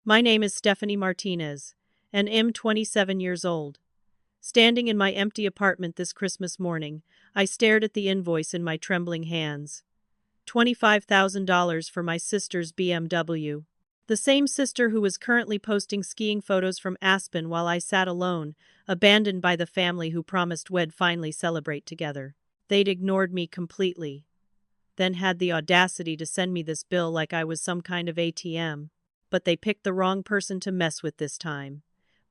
My name is Stephanie Martinez, and am 27 years old. Standing in my empty apartment this Christmas morning, I stared at the invoice in my trembling hands. $25,000 for my sister's BMW. The same sister who was currently posting skiing photos from Aspen while I sat alone, abandoned by the family who promised we'd finally celebrate together. They'd ignored me completely. Then had the audacity to send me this bill like I was some kind of ATM. But they picked the wrong person to mess with this time.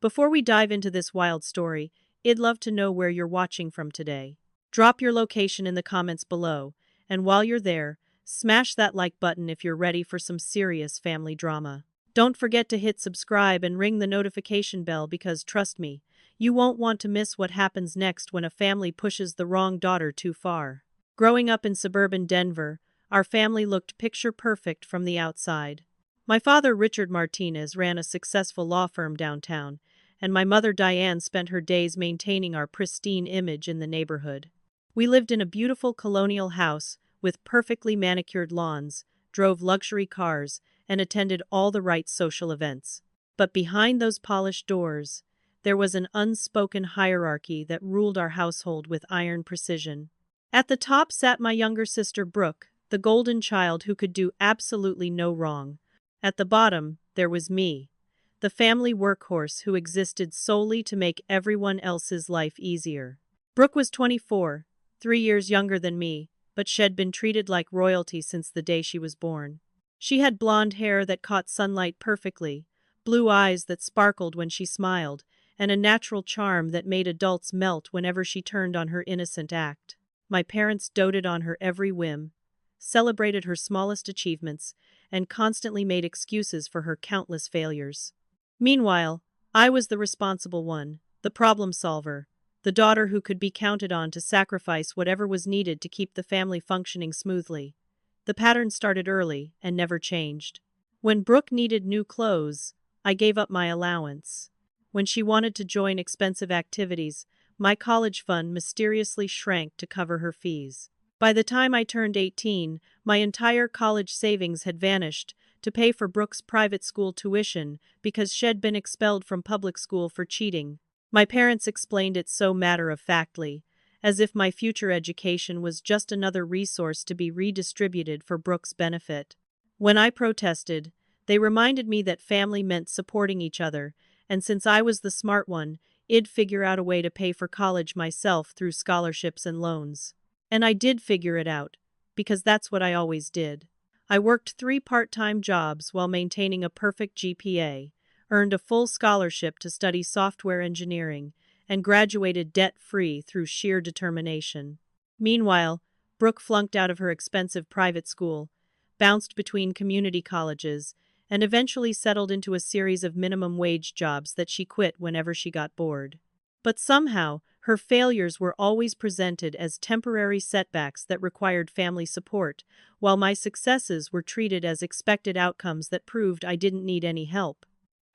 Before we dive into this wild story, I'd love to know where you're watching from today. Drop your location in the comments below, and while you're there, smash that like button if you're ready for some serious family drama. Don't forget to hit subscribe and ring the notification bell because trust me, you won't want to miss what happens next when a family pushes the wrong daughter too far. Growing up in suburban Denver, our family looked picture perfect from the outside. My father, Richard Martinez, ran a successful law firm downtown, and my mother, Diane, spent her days maintaining our pristine image in the neighborhood. We lived in a beautiful colonial house with perfectly manicured lawns, drove luxury cars, and attended all the right social events. But behind those polished doors, there was an unspoken hierarchy that ruled our household with iron precision. At the top sat my younger sister, Brooke, the golden child who could do absolutely no wrong. At the bottom, there was me, the family workhorse who existed solely to make everyone else's life easier. Brooke was 24, 3 years younger than me, but she'd been treated like royalty since the day she was born. She had blonde hair that caught sunlight perfectly, blue eyes that sparkled when she smiled, and a natural charm that made adults melt whenever she turned on her innocent act. My parents doted on her every whim, celebrated her smallest achievements, and constantly made excuses for her countless failures. Meanwhile, I was the responsible one, the problem solver, the daughter who could be counted on to sacrifice whatever was needed to keep the family functioning smoothly. The pattern started early and never changed. When Brooke needed new clothes, I gave up my allowance. When she wanted to join expensive activities, my college fund mysteriously shrank to cover her fees. By the time I turned 18, my entire college savings had vanished to pay for Brooke's private school tuition because she'd been expelled from public school for cheating. My parents explained it so matter-of-factly, as if my future education was just another resource to be redistributed for Brooke's benefit. When I protested, they reminded me that family meant supporting each other, and since I was the smart one, I'd figure out a way to pay for college myself through scholarships and loans. And I did figure it out, because that's what I always did. I worked 3 part-time jobs while maintaining a perfect GPA, earned a full scholarship to study software engineering, and graduated debt-free through sheer determination. Meanwhile, Brooke flunked out of her expensive private school, bounced between community colleges, and eventually settled into a series of minimum-wage jobs that she quit whenever she got bored. But somehow, her failures were always presented as temporary setbacks that required family support, while my successes were treated as expected outcomes that proved I didn't need any help.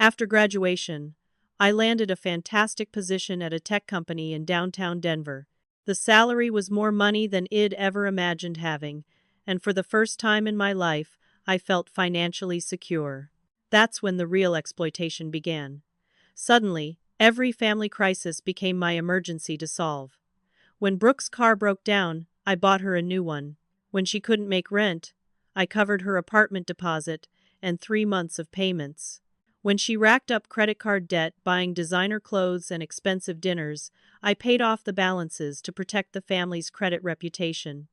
After graduation, I landed a fantastic position at a tech company in downtown Denver. The salary was more money than I'd ever imagined having, and for the first time in my life, I felt financially secure. That's when the real exploitation began. Suddenly, every family crisis became my emergency to solve. When Brooke's car broke down, I bought her a new one. When she couldn't make rent, I covered her apartment deposit and 3 months of payments. When she racked up credit card debt buying designer clothes and expensive dinners, I paid off the balances to protect the family's credit reputation.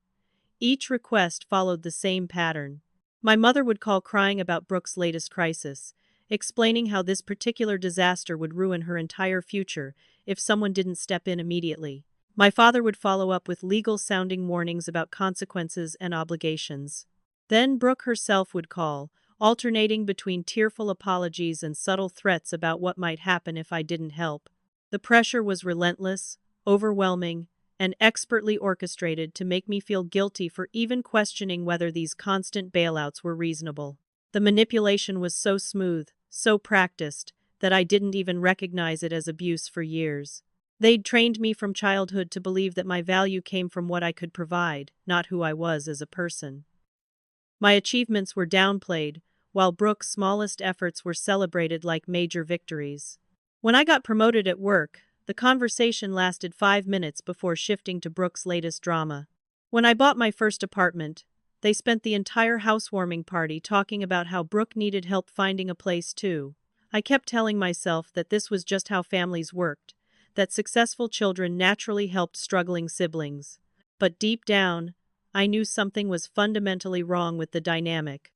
Each request followed the same pattern. My mother would call crying about Brooke's latest crisis, explaining how this particular disaster would ruin her entire future if someone didn't step in immediately. My father would follow up with legal-sounding warnings about consequences and obligations. Then Brooke herself would call, alternating between tearful apologies and subtle threats about what might happen if I didn't help. The pressure was relentless, overwhelming, and expertly orchestrated to make me feel guilty for even questioning whether these constant bailouts were reasonable. The manipulation was so smooth, so practiced, that I didn't even recognize it as abuse for years. They'd trained me from childhood to believe that my value came from what I could provide, not who I was as a person. My achievements were downplayed, while Brooke's smallest efforts were celebrated like major victories. When I got promoted at work, the conversation lasted 5 minutes before shifting to Brooke's latest drama. When I bought my first apartment, they spent the entire housewarming party talking about how Brooke needed help finding a place too. I kept telling myself that this was just how families worked, that successful children naturally helped struggling siblings. But deep down, I knew something was fundamentally wrong with the dynamic.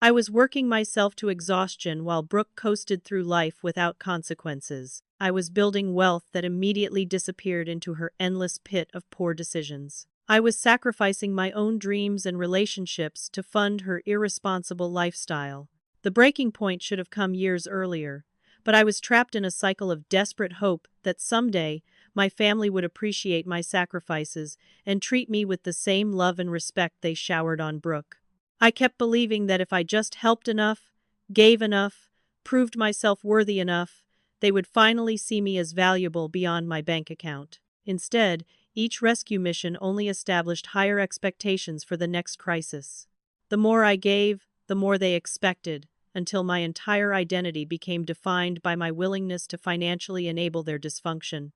I was working myself to exhaustion while Brooke coasted through life without consequences. I was building wealth that immediately disappeared into her endless pit of poor decisions. I was sacrificing my own dreams and relationships to fund her irresponsible lifestyle. The breaking point should have come years earlier, but I was trapped in a cycle of desperate hope that someday my family would appreciate my sacrifices and treat me with the same love and respect they showered on Brooke. I kept believing that if I just helped enough, gave enough, proved myself worthy enough, they would finally see me as valuable beyond my bank account. Instead, each rescue mission only established higher expectations for the next crisis. The more I gave, the more they expected, until my entire identity became defined by my willingness to financially enable their dysfunction.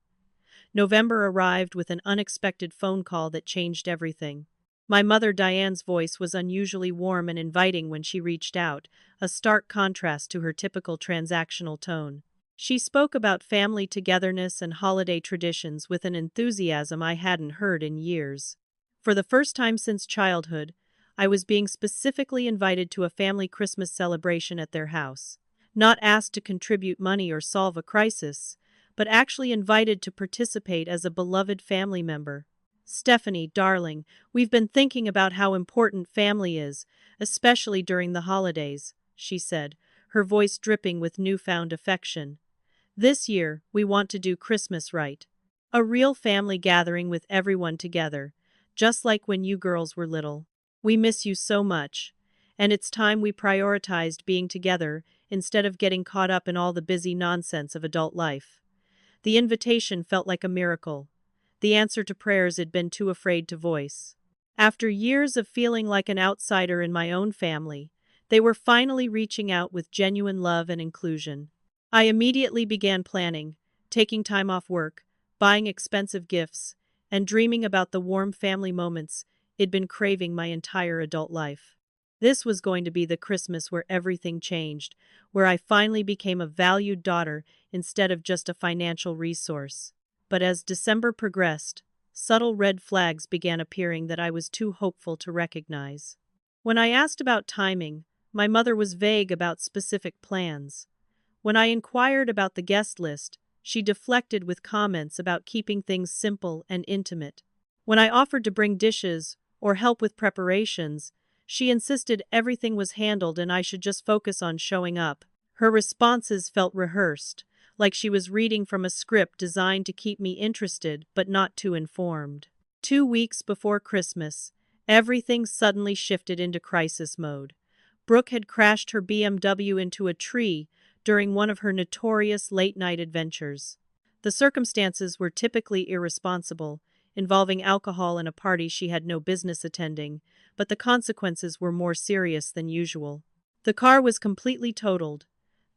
November arrived with an unexpected phone call that changed everything. My mother Diane's voice was unusually warm and inviting when she reached out, a stark contrast to her typical transactional tone. She spoke about family togetherness and holiday traditions with an enthusiasm I hadn't heard in years. For the first time since childhood, I was being specifically invited to a family Christmas celebration at their house. Not asked to contribute money or solve a crisis, but actually invited to participate as a beloved family member. "Stephanie, darling, we've been thinking about how important family is, especially during the holidays," she said, her voice dripping with newfound affection. "This year, we want to do Christmas right. A real family gathering with everyone together, just like when you girls were little. We miss you so much, and it's time we prioritized being together instead of getting caught up in all the busy nonsense of adult life." The invitation felt like a miracle, the answer to prayers I'd been too afraid to voice. After years of feeling like an outsider in my own family, they were finally reaching out with genuine love and inclusion. I immediately began planning, taking time off work, buying expensive gifts, and dreaming about the warm family moments I'd been craving my entire adult life. This was going to be the Christmas where everything changed, where I finally became a valued daughter instead of just a financial resource. But as December progressed, subtle red flags began appearing that I was too hopeful to recognize. When I asked about timing, my mother was vague about specific plans. When I inquired about the guest list, she deflected with comments about keeping things simple and intimate. When I offered to bring dishes or help with preparations, she insisted everything was handled and I should just focus on showing up. Her responses felt rehearsed, like she was reading from a script designed to keep me interested but not too informed. 2 weeks before Christmas, everything suddenly shifted into crisis mode. Brooke had crashed her BMW into a tree during one of her notorious late-night adventures. The circumstances were typically irresponsible, involving alcohol and a party she had no business attending, but the consequences were more serious than usual. The car was completely totaled.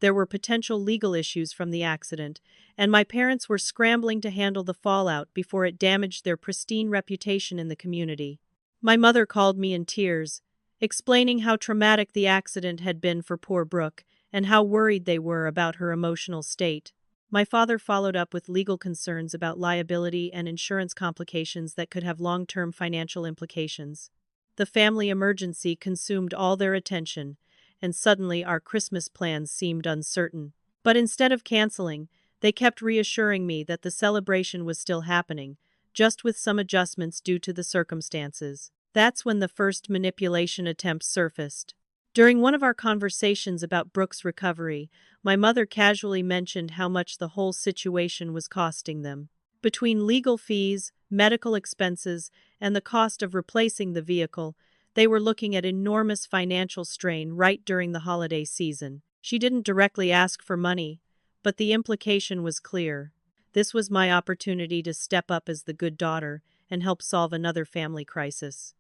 There were potential legal issues from the accident, and my parents were scrambling to handle the fallout before it damaged their pristine reputation in the community. My mother called me in tears, explaining how traumatic the accident had been for poor Brooke and how worried they were about her emotional state. My father followed up with legal concerns about liability and insurance complications that could have long-term financial implications. The family emergency consumed all their attention, and suddenly our Christmas plans seemed uncertain. But instead of canceling, they kept reassuring me that the celebration was still happening, just with some adjustments due to the circumstances. That's when the first manipulation attempt surfaced. During one of our conversations about Brooke's recovery, my mother casually mentioned how much the whole situation was costing them. Between legal fees, medical expenses, and the cost of replacing the vehicle, they were looking at enormous financial strain right during the holiday season. She didn't directly ask for money, but the implication was clear. This was my opportunity to step up as the good daughter and help solve another family crisis.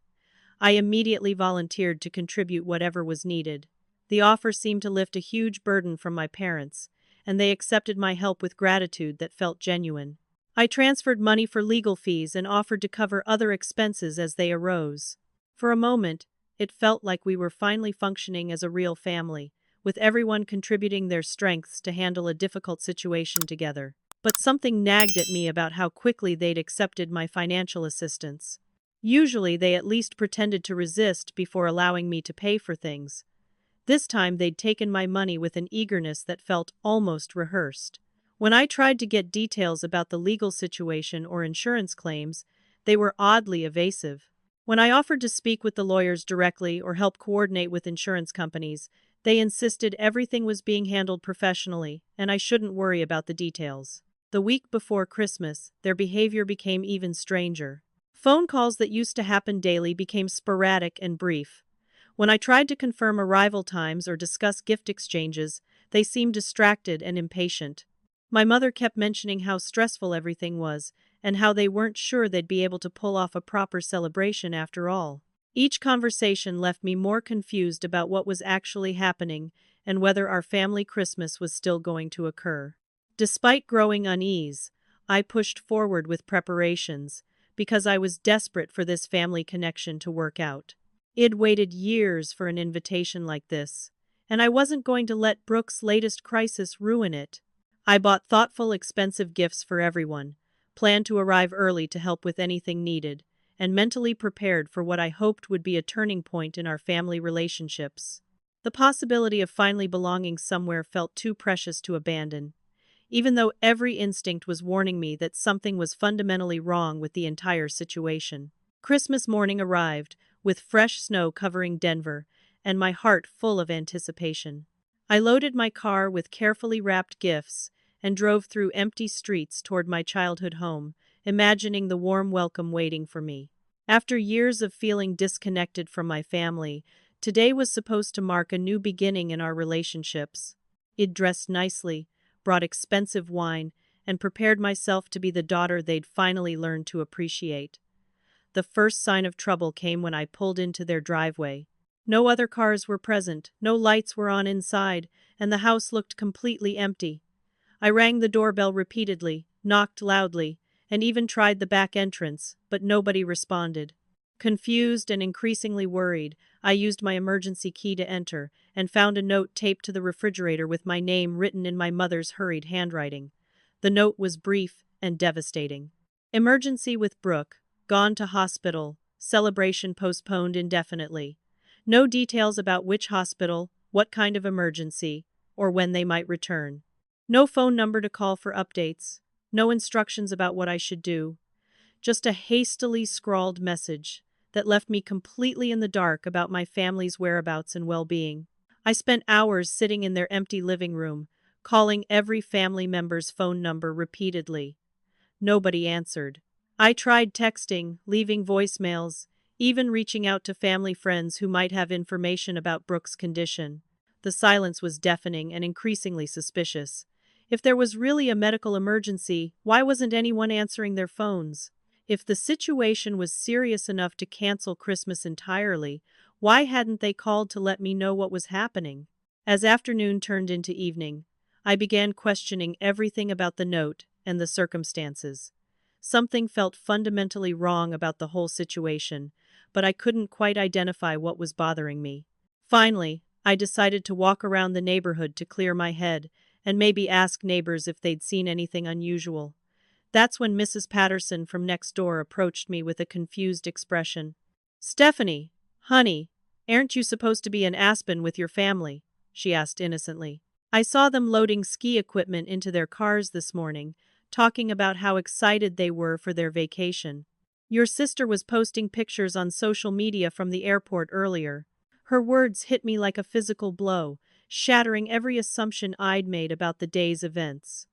I immediately volunteered to contribute whatever was needed. The offer seemed to lift a huge burden from my parents, and they accepted my help with gratitude that felt genuine. I transferred money for legal fees and offered to cover other expenses as they arose. For a moment, it felt like we were finally functioning as a real family, with everyone contributing their strengths to handle a difficult situation together. But something nagged at me about how quickly they'd accepted my financial assistance. Usually they at least pretended to resist before allowing me to pay for things. This time they'd taken my money with an eagerness that felt almost rehearsed. When I tried to get details about the legal situation or insurance claims, they were oddly evasive. When I offered to speak with the lawyers directly or help coordinate with insurance companies, they insisted everything was being handled professionally and I shouldn't worry about the details. The week before Christmas, their behavior became even stranger. Phone calls that used to happen daily became sporadic and brief. When I tried to confirm arrival times or discuss gift exchanges, they seemed distracted and impatient. My mother kept mentioning how stressful everything was, and how they weren't sure they'd be able to pull off a proper celebration after all. Each conversation left me more confused about what was actually happening and whether our family Christmas was still going to occur. Despite growing unease, I pushed forward with preparations, because I was desperate for this family connection to work out. I'd waited years for an invitation like this, and I wasn't going to let Brooke's latest crisis ruin it. I bought thoughtful, expensive gifts for everyone, planned to arrive early to help with anything needed, and mentally prepared for what I hoped would be a turning point in our family relationships. The possibility of finally belonging somewhere felt too precious to abandon, even though every instinct was warning me that something was fundamentally wrong with the entire situation. Christmas morning arrived, with fresh snow covering Denver, and my heart full of anticipation. I loaded my car with carefully wrapped gifts and drove through empty streets toward my childhood home, imagining the warm welcome waiting for me. After years of feeling disconnected from my family, today was supposed to mark a new beginning in our relationships. I'd dressed nicely, brought expensive wine, and prepared myself to be the daughter they'd finally learned to appreciate. The first sign of trouble came when I pulled into their driveway. No other cars were present, no lights were on inside, and the house looked completely empty. I rang the doorbell repeatedly, knocked loudly, and even tried the back entrance, but nobody responded. Confused and increasingly worried, I used my emergency key to enter, and found a note taped to the refrigerator with my name written in my mother's hurried handwriting. The note was brief and devastating. Emergency with Brooke, gone to hospital, celebration postponed indefinitely. No details about which hospital, what kind of emergency, or when they might return. No phone number to call for updates. No instructions about what I should do. Just a hastily scrawled message that left me completely in the dark about my family's whereabouts and well-being. I spent hours sitting in their empty living room, calling every family member's phone number repeatedly. Nobody answered. I tried texting, leaving voicemails, even reaching out to family friends who might have information about Brooke's condition. The silence was deafening and increasingly suspicious. If there was really a medical emergency, why wasn't anyone answering their phones? If the situation was serious enough to cancel Christmas entirely, why hadn't they called to let me know what was happening? As afternoon turned into evening, I began questioning everything about the note and the circumstances. Something felt fundamentally wrong about the whole situation, but I couldn't quite identify what was bothering me. Finally, I decided to walk around the neighborhood to clear my head and maybe ask neighbors if they'd seen anything unusual. That's when Mrs. Patterson from next door approached me with a confused expression. "Stephanie, honey, aren't you supposed to be in Aspen with your family?" she asked innocently. "I saw them loading ski equipment into their cars this morning, talking about how excited they were for their vacation. Your sister was posting pictures on social media from the airport earlier." Her words hit me like a physical blow, shattering every assumption I'd made about the day's events.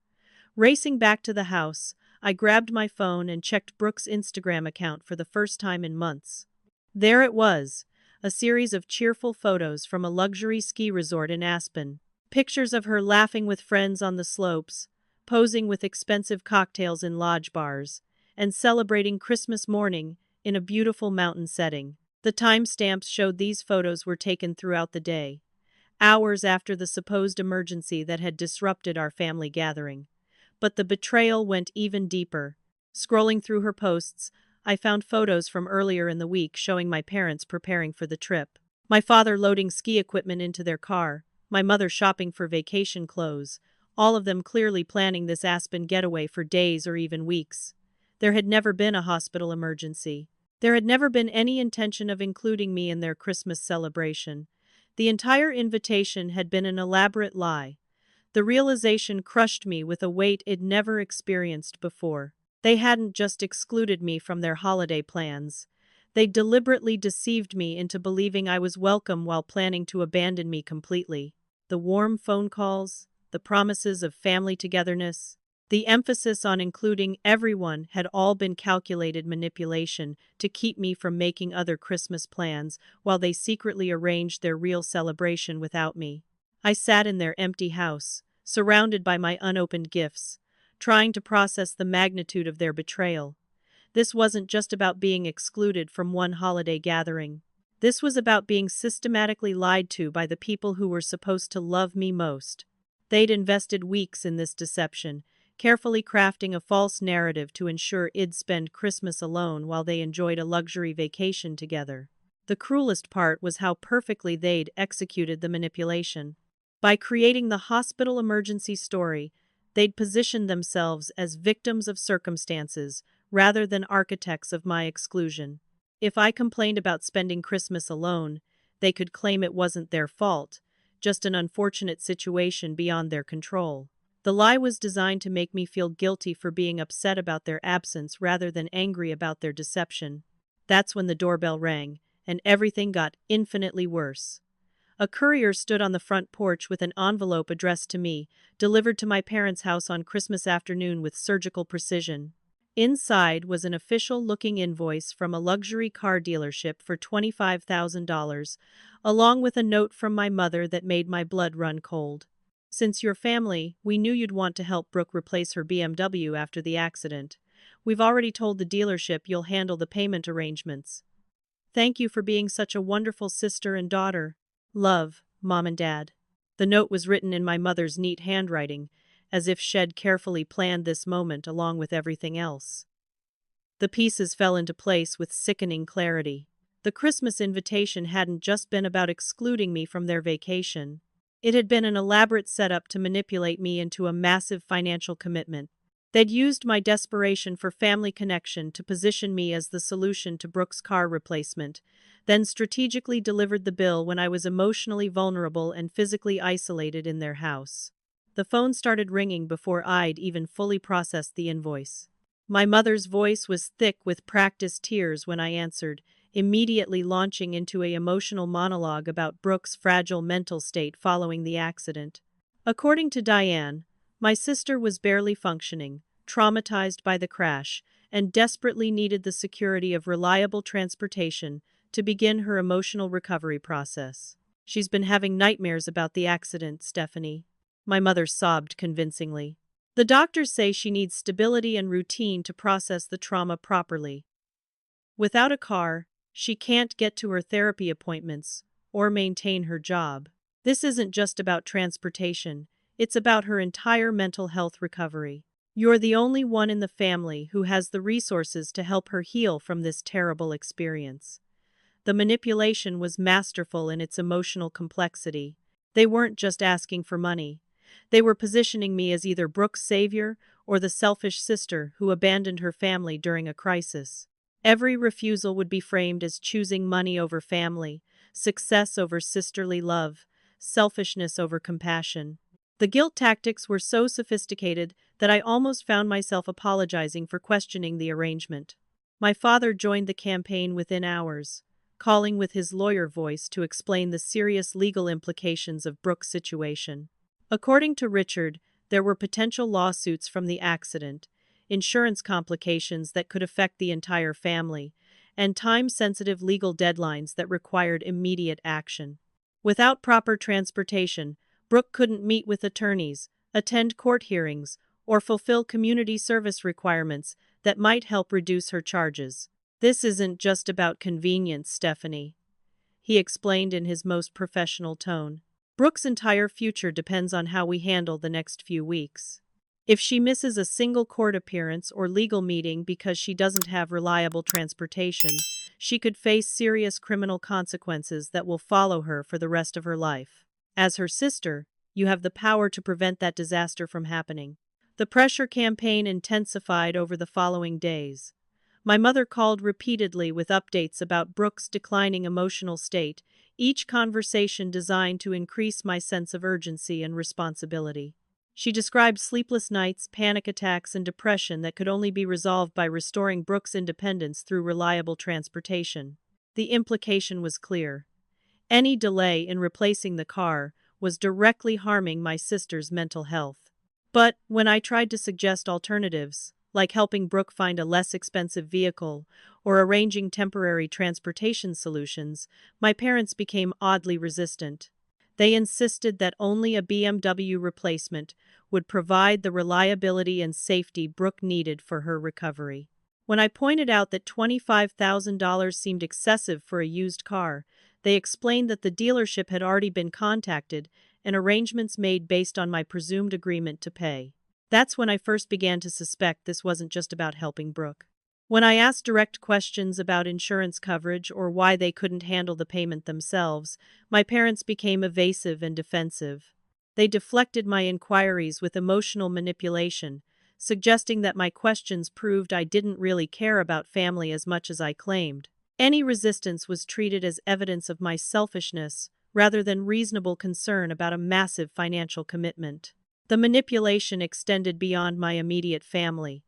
Racing back to the house, I grabbed my phone and checked Brooke's Instagram account for the first time in months. There it was, a series of cheerful photos from a luxury ski resort in Aspen. Pictures of her laughing with friends on the slopes, posing with expensive cocktails in lodge bars, and celebrating Christmas morning in a beautiful mountain setting. The timestamps showed these photos were taken throughout the day. hours after the supposed emergency that had disrupted our family gathering. But the betrayal went even deeper. Scrolling through her posts, I found photos from earlier in the week showing my parents preparing for the trip. My father loading ski equipment into their car, my mother shopping for vacation clothes, all of them clearly planning this Aspen getaway for days or even weeks. There had never been a hospital emergency. There had never been any intention of including me in their Christmas celebration. The entire invitation had been an elaborate lie. The realization crushed me with a weight I'd never experienced before. They hadn't just excluded me from their holiday plans. They deliberately deceived me into believing I was welcome while planning to abandon me completely. The warm phone calls, the promises of family togetherness, the emphasis on including everyone had all been calculated manipulation to keep me from making other Christmas plans while they secretly arranged their real celebration without me. I sat in their empty house, surrounded by my unopened gifts, trying to process the magnitude of their betrayal. This wasn't just about being excluded from one holiday gathering. This was about being systematically lied to by the people who were supposed to love me most. They'd invested weeks in this deception, carefully crafting a false narrative to ensure I'd spend Christmas alone while they enjoyed a luxury vacation together. The cruelest part was how perfectly they'd executed the manipulation. By creating the hospital emergency story, they'd positioned themselves as victims of circumstances rather than architects of my exclusion. If I complained about spending Christmas alone, they could claim it wasn't their fault, just an unfortunate situation beyond their control. The lie was designed to make me feel guilty for being upset about their absence rather than angry about their deception. That's when the doorbell rang, and everything got infinitely worse. A courier stood on the front porch with an envelope addressed to me, delivered to my parents' house on Christmas afternoon with surgical precision. Inside was an official-looking invoice from a luxury car dealership for $25,000, along with a note from my mother that made my blood run cold. Since you're family, we knew you'd want to help Brooke replace her BMW after the accident. We've already told the dealership you'll handle the payment arrangements. Thank you for being such a wonderful sister and daughter. Love, Mom and Dad. The note was written in my mother's neat handwriting, as if she'd carefully planned this moment along with everything else. The pieces fell into place with sickening clarity. The Christmas invitation hadn't just been about excluding me from their vacation. It had been an elaborate setup to manipulate me into a massive financial commitment. They'd used my desperation for family connection to position me as the solution to Brooke's car replacement, then strategically delivered the bill when I was emotionally vulnerable and physically isolated in their house. The phone started ringing before I'd even fully processed the invoice. My mother's voice was thick with practiced tears when I answered, immediately launching into an emotional monologue about Brooke's fragile mental state following the accident. According to Diane, my sister was barely functioning, traumatized by the crash, and desperately needed the security of reliable transportation to begin her emotional recovery process. She's been having nightmares about the accident, Stephanie. My mother sobbed convincingly. The doctors say she needs stability and routine to process the trauma properly. Without a car, she can't get to her therapy appointments or maintain her job. This isn't just about transportation, it's about her entire mental health recovery. You're the only one in the family who has the resources to help her heal from this terrible experience. The manipulation was masterful in its emotional complexity. They weren't just asking for money. They were positioning me as either Brooke's savior or the selfish sister who abandoned her family during a crisis. Every refusal would be framed as choosing money over family, success over sisterly love, selfishness over compassion. The guilt tactics were so sophisticated that I almost found myself apologizing for questioning the arrangement. My father joined the campaign within hours, calling with his lawyer voice to explain the serious legal implications of Brooke's situation. According to Richard, there were potential lawsuits from the accident, insurance complications that could affect the entire family, and time-sensitive legal deadlines that required immediate action. Without proper transportation, Brooke couldn't meet with attorneys, attend court hearings, or fulfill community service requirements that might help reduce her charges. This isn't just about convenience, Stephanie, he explained in his most professional tone. Brooke's entire future depends on how we handle the next few weeks. If she misses a single court appearance or legal meeting because she doesn't have reliable transportation, she could face serious criminal consequences that will follow her for the rest of her life. As her sister, you have the power to prevent that disaster from happening. The pressure campaign intensified over the following days. My mother called repeatedly with updates about Brooke's declining emotional state, each conversation designed to increase my sense of urgency and responsibility. She described sleepless nights, panic attacks, and depression that could only be resolved by restoring Brooke's independence through reliable transportation. The implication was clear. Any delay in replacing the car was directly harming my sister's mental health. But when I tried to suggest alternatives, like helping Brooke find a less expensive vehicle or arranging temporary transportation solutions, my parents became oddly resistant. They insisted that only a BMW replacement would provide the reliability and safety Brooke needed for her recovery. When I pointed out that $25,000 seemed excessive for a used car, they explained that the dealership had already been contacted and arrangements made based on my presumed agreement to pay. That's when I first began to suspect this wasn't just about helping Brooke. When I asked direct questions about insurance coverage or why they couldn't handle the payment themselves, my parents became evasive and defensive. They deflected my inquiries with emotional manipulation, suggesting that my questions proved I didn't really care about family as much as I claimed. Any resistance was treated as evidence of my selfishness rather than reasonable concern about a massive financial commitment. The manipulation extended beyond my immediate family.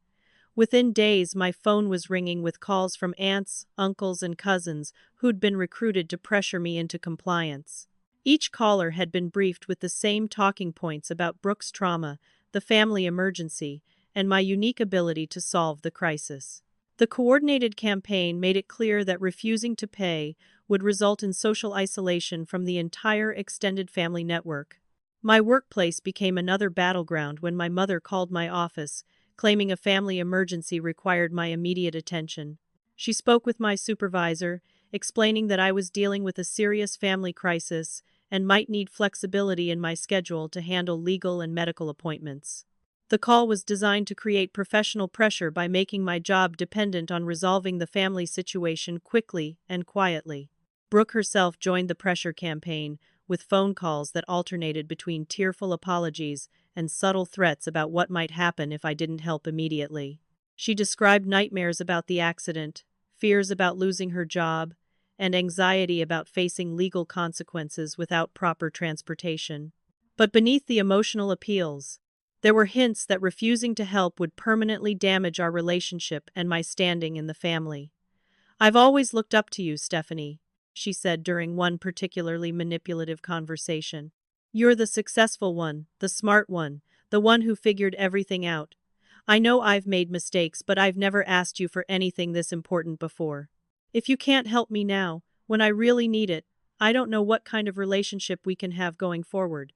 Within days, my phone was ringing with calls from aunts, uncles, and cousins who'd been recruited to pressure me into compliance. Each caller had been briefed with the same talking points about Brooke's trauma, the family emergency, and my unique ability to solve the crisis. The coordinated campaign made it clear that refusing to pay would result in social isolation from the entire extended family network. My workplace became another battleground when my mother called my office, claiming a family emergency required my immediate attention. She spoke with my supervisor, explaining that I was dealing with a serious family crisis and might need flexibility in my schedule to handle legal and medical appointments. The call was designed to create professional pressure by making my job dependent on resolving the family situation quickly and quietly. Brooke herself joined the pressure campaign, with phone calls that alternated between tearful apologies and subtle threats about what might happen if I didn't help immediately. She described nightmares about the accident, fears about losing her job, and anxiety about facing legal consequences without proper transportation. But beneath the emotional appeals, there were hints that refusing to help would permanently damage our relationship and my standing in the family. "I've always looked up to you, Stephanie," she said during one particularly manipulative conversation. "You're the successful one, the smart one, the one who figured everything out. I know I've made mistakes, but I've never asked you for anything this important before. If you can't help me now, when I really need it, I don't know what kind of relationship we can have going forward."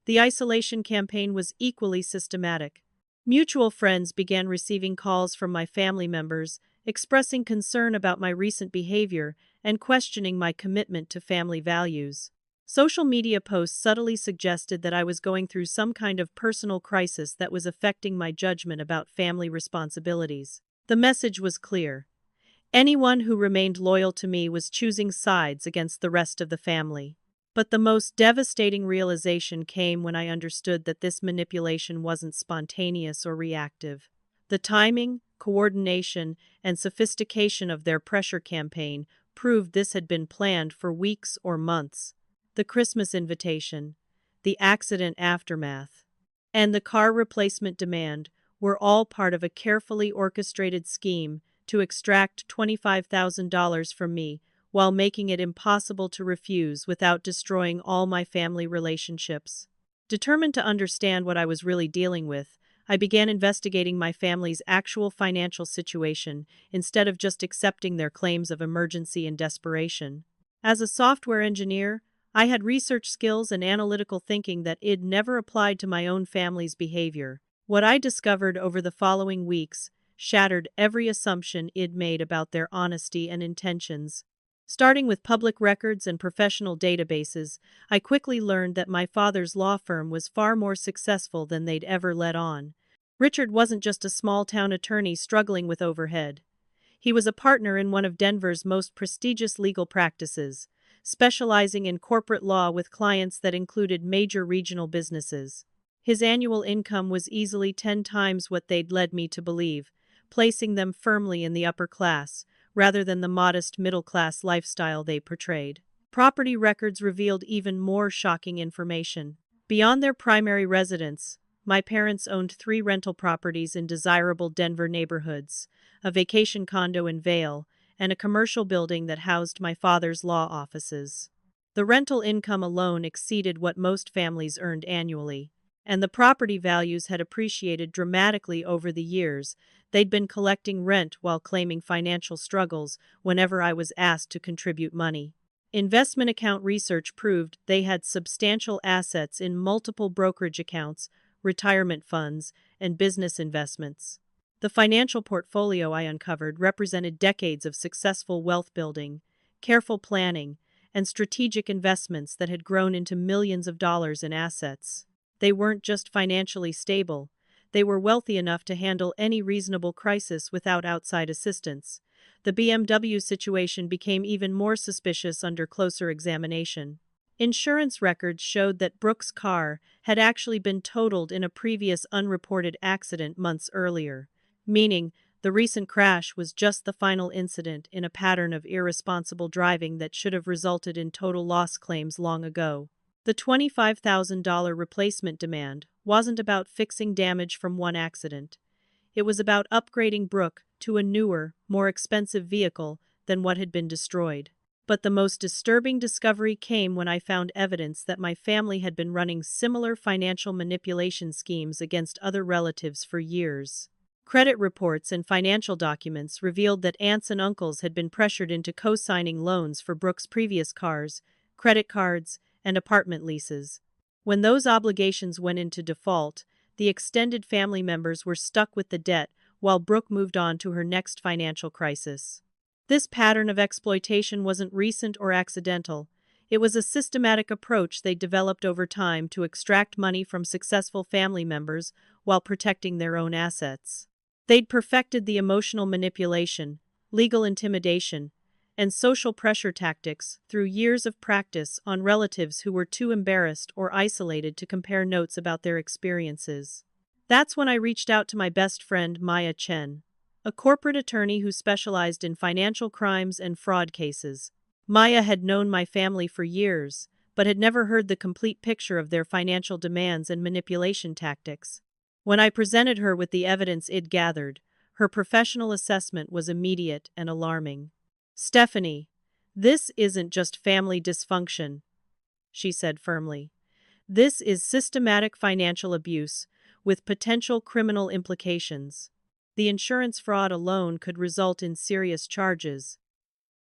The isolation campaign was equally systematic. Mutual friends began receiving calls from my family members, expressing concern about my recent behavior and questioning my commitment to family values. Social media posts subtly suggested that I was going through some kind of personal crisis that was affecting my judgment about family responsibilities. The message was clear. Anyone who remained loyal to me was choosing sides against the rest of the family. But the most devastating realization came when I understood that this manipulation wasn't spontaneous or reactive. The timing, coordination, and sophistication of their pressure campaign proved this had been planned for weeks or months. The Christmas invitation, the accident aftermath, and the car replacement demand were all part of a carefully orchestrated scheme to extract $25,000 from me while making it impossible to refuse without destroying all my family relationships. Determined to understand what I was really dealing with, I began investigating my family's actual financial situation instead of just accepting their claims of emergency and desperation. As a software engineer, I had research skills and analytical thinking that I'd never applied to my own family's behavior. What I discovered over the following weeks shattered every assumption I'd made about their honesty and intentions. Starting with public records and professional databases, I quickly learned that my father's law firm was far more successful than they'd ever let on. Richard wasn't just a small-town attorney struggling with overhead. He was a partner in one of Denver's most prestigious legal practices, specializing in corporate law with clients that included major regional businesses. His annual income was easily 10 times what they'd led me to believe, placing them firmly in the upper class, rather than the modest middle-class lifestyle they portrayed. Property records revealed even more shocking information. Beyond their primary residence, my parents owned 3 rental properties in desirable Denver neighborhoods, a vacation condo in Vail, and a commercial building that housed my father's law offices. The rental income alone exceeded what most families earned annually, and the property values had appreciated dramatically over the years. They'd been collecting rent while claiming financial struggles whenever I was asked to contribute money. Investment account research proved they had substantial assets in multiple brokerage accounts, retirement funds, and business investments. The financial portfolio I uncovered represented decades of successful wealth building, careful planning, and strategic investments that had grown into millions of dollars in assets. They weren't just financially stable, they were wealthy enough to handle any reasonable crisis without outside assistance. The BMW situation became even more suspicious under closer examination. Insurance records showed that Brooks' car had actually been totaled in a previous unreported accident months earlier, meaning the recent crash was just the final incident in a pattern of irresponsible driving that should have resulted in total loss claims long ago. The $25,000 replacement demand wasn't about fixing damage from one accident. It was about upgrading Brooke to a newer, more expensive vehicle than what had been destroyed. But the most disturbing discovery came when I found evidence that my family had been running similar financial manipulation schemes against other relatives for years. Credit reports and financial documents revealed that aunts and uncles had been pressured into co-signing loans for Brooke's previous cars, credit cards, and apartment leases. When those obligations went into default, the extended family members were stuck with the debt while Brooke moved on to her next financial crisis. This pattern of exploitation wasn't recent or accidental. It was a systematic approach they developed over time to extract money from successful family members while protecting their own assets. They'd perfected the emotional manipulation, legal intimidation, and social pressure tactics through years of practice on relatives who were too embarrassed or isolated to compare notes about their experiences. That's when I reached out to my best friend Maya Chen, a corporate attorney who specialized in financial crimes and fraud cases. Maya had known my family for years, but had never heard the complete picture of their financial demands and manipulation tactics. When I presented her with the evidence I'd gathered, her professional assessment was immediate and alarming. "Stephanie, this isn't just family dysfunction," she said firmly. "This is systematic financial abuse with potential criminal implications. The insurance fraud alone could result in serious charges,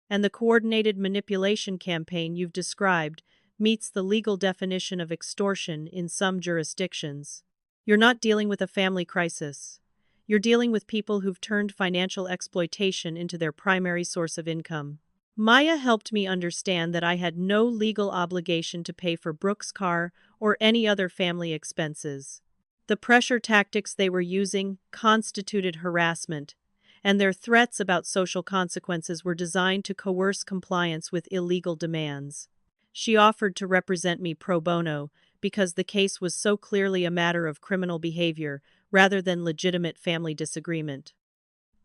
and the coordinated manipulation campaign you've described meets the legal definition of extortion in some jurisdictions. You're not dealing with a family crisis. You're dealing with people who've turned financial exploitation into their primary source of income." Maya helped me understand that I had no legal obligation to pay for Brooke's car or any other family expenses. The pressure tactics they were using constituted harassment, and their threats about social consequences were designed to coerce compliance with illegal demands. She offered to represent me pro bono because the case was so clearly a matter of criminal behavior rather than legitimate family disagreement.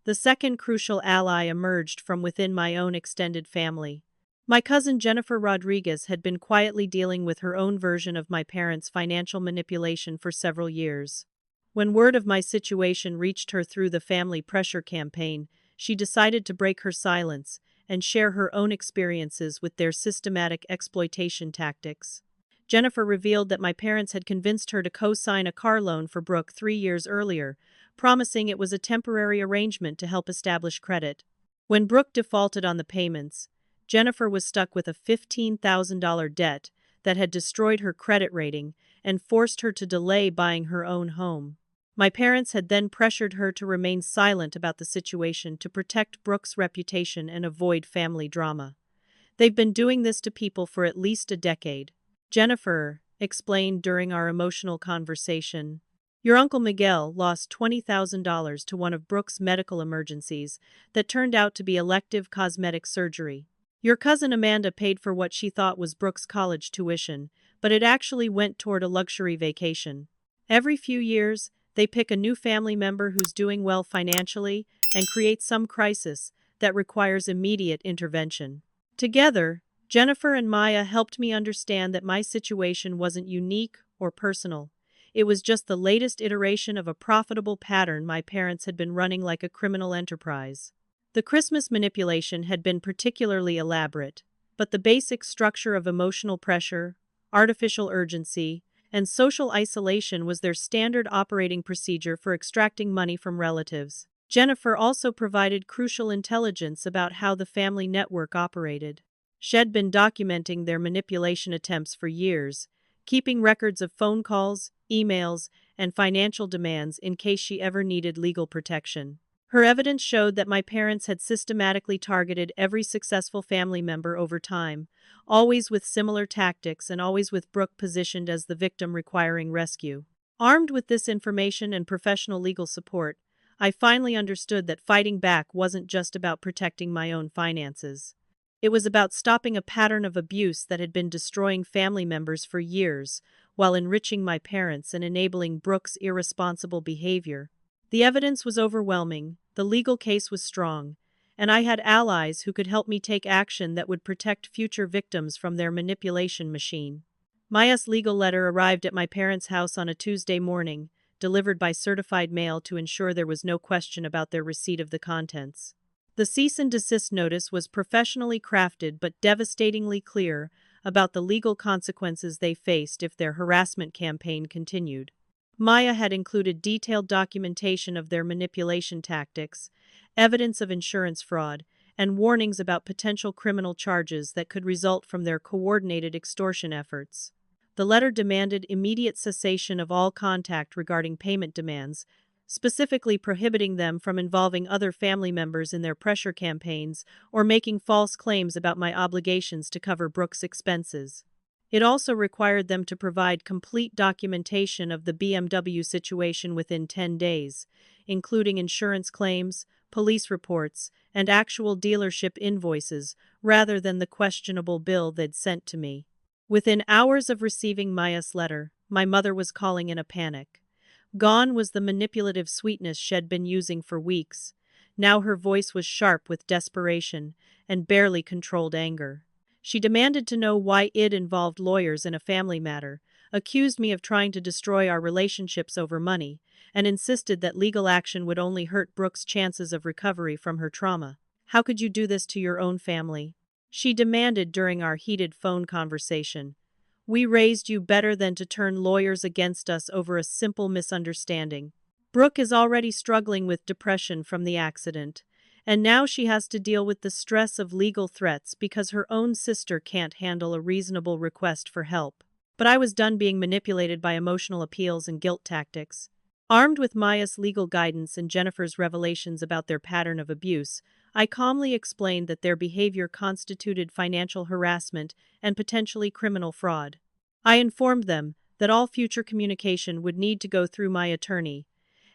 The second crucial ally emerged from within my own extended family. My cousin Jennifer Rodriguez had been quietly dealing with her own version of my parents' financial manipulation for several years. When word of my situation reached her through the family pressure campaign, she decided to break her silence and share her own experiences with their systematic exploitation tactics. Jennifer revealed that my parents had convinced her to co-sign a car loan for Brooke 3 years earlier, promising it was a temporary arrangement to help establish credit. When Brooke defaulted on the payments, Jennifer was stuck with a $15,000 debt that had destroyed her credit rating and forced her to delay buying her own home. My parents had then pressured her to remain silent about the situation to protect Brooke's reputation and avoid family drama. They've been doing this to people for at least a decade. Jennifer explained during our emotional conversation. Your Uncle Miguel lost $20,000 to one of Brooke's medical emergencies that turned out to be elective cosmetic surgery. Your cousin Amanda paid for what she thought was Brooke's college tuition, but it actually went toward a luxury vacation. Every few years, they pick a new family member who's doing well financially and create some crisis that requires immediate intervention. Together, Jennifer and Maya helped me understand that my situation wasn't unique or personal. It was just the latest iteration of a profitable pattern my parents had been running like a criminal enterprise. The Christmas manipulation had been particularly elaborate, but the basic structure of emotional pressure, artificial urgency, and social isolation was their standard operating procedure for extracting money from relatives. Jennifer also provided crucial intelligence about how the family network operated. She'd been documenting their manipulation attempts for years, keeping records of phone calls, emails, and financial demands in case she ever needed legal protection. Her evidence showed that my parents had systematically targeted every successful family member over time, always with similar tactics and always with Brooke positioned as the victim requiring rescue. Armed with this information and professional legal support, I finally understood that fighting back wasn't just about protecting my own finances. It was about stopping a pattern of abuse that had been destroying family members for years, while enriching my parents and enabling Brooke's irresponsible behavior. The evidence was overwhelming, the legal case was strong, and I had allies who could help me take action that would protect future victims from their manipulation machine. Maya's legal letter arrived at my parents' house on a Tuesday morning, delivered by certified mail to ensure there was no question about their receipt of the contents. The cease and desist notice was professionally crafted but devastatingly clear about the legal consequences they faced if their harassment campaign continued. Maya had included detailed documentation of their manipulation tactics, evidence of insurance fraud, and warnings about potential criminal charges that could result from their coordinated extortion efforts. The letter demanded immediate cessation of all contact regarding payment demands, specifically prohibiting them from involving other family members in their pressure campaigns or making false claims about my obligations to cover Brooke's expenses. It also required them to provide complete documentation of the BMW situation within 10 days, including insurance claims, police reports, and actual dealership invoices, rather than the questionable bill they'd sent to me. Within hours of receiving Maya's letter, my mother was calling in a panic. Gone was the manipulative sweetness she'd been using for weeks. Now her voice was sharp with desperation and barely controlled anger. She demanded to know why it involved lawyers in a family matter, accused me of trying to destroy our relationships over money, and insisted that legal action would only hurt Brooke's chances of recovery from her trauma. How could you do this to your own family? She demanded during our heated phone conversation. We raised you better than to turn lawyers against us over a simple misunderstanding. Brooke is already struggling with depression from the accident, and now she has to deal with the stress of legal threats because her own sister can't handle a reasonable request for help. But I was done being manipulated by emotional appeals and guilt tactics. Armed with Maya's legal guidance and Jennifer's revelations about their pattern of abuse, I calmly explained that their behavior constituted financial harassment and potentially criminal fraud. I informed them that all future communication would need to go through my attorney,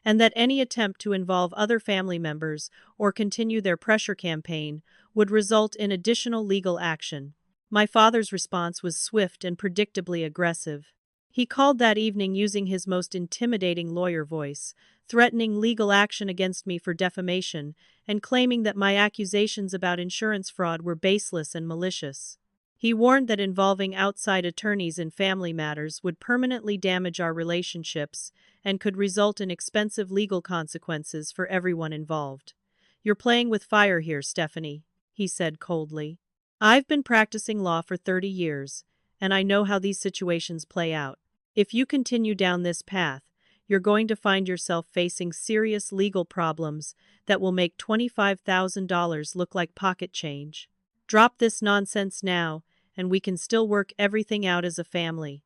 and that any attempt to involve other family members or continue their pressure campaign would result in additional legal action. My father's response was swift and predictably aggressive. He called that evening using his most intimidating lawyer voice, threatening legal action against me for defamation and claiming that my accusations about insurance fraud were baseless and malicious. He warned that involving outside attorneys in family matters would permanently damage our relationships and could result in expensive legal consequences for everyone involved. You're playing with fire here, Stephanie, he said coldly. I've been practicing law for 30 years, and I know how these situations play out. If you continue down this path, you're going to find yourself facing serious legal problems that will make $25,000 look like pocket change. Drop this nonsense now, and we can still work everything out as a family.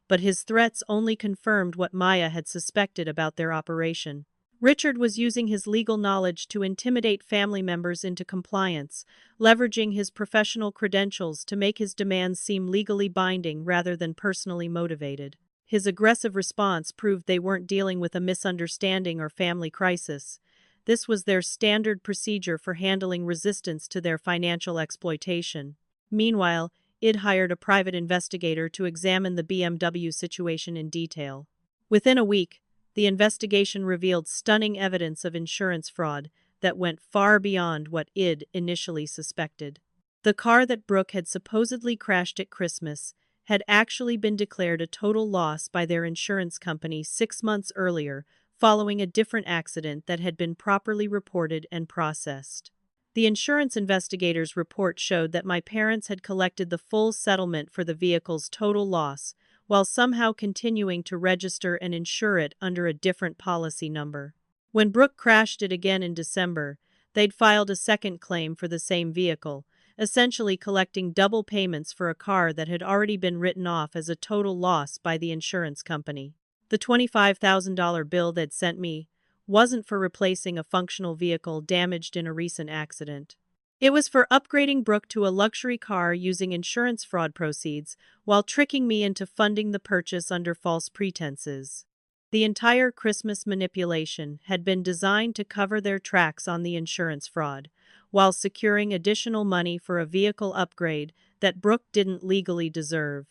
But his threats only confirmed what Maya had suspected about their operation. Richard was using his legal knowledge to intimidate family members into compliance, leveraging his professional credentials to make his demands seem legally binding rather than personally motivated. His aggressive response proved they weren't dealing with a misunderstanding or family crisis. This was their standard procedure for handling resistance to their financial exploitation. Meanwhile, Id hired a private investigator to examine the BMW situation in detail. Within a week, the investigation revealed stunning evidence of insurance fraud that went far beyond what Id initially suspected. The car that Brooke had supposedly crashed at Christmas had actually been declared a total loss by their insurance company 6 months earlier, following a different accident that had been properly reported and processed. The insurance investigator's report showed that my parents had collected the full settlement for the vehicle's total loss, while somehow continuing to register and insure it under a different policy number. When Brooke crashed it again in December, they'd filed a second claim for the same vehicle, essentially collecting double payments for a car that had already been written off as a total loss by the insurance company. The $25,000 bill they'd sent me wasn't for replacing a functional vehicle damaged in a recent accident. It was for upgrading Brooke to a luxury car using insurance fraud proceeds while tricking me into funding the purchase under false pretenses. The entire Christmas manipulation had been designed to cover their tracks on the insurance fraud, while securing additional money for a vehicle upgrade that Brooke didn't legally deserve.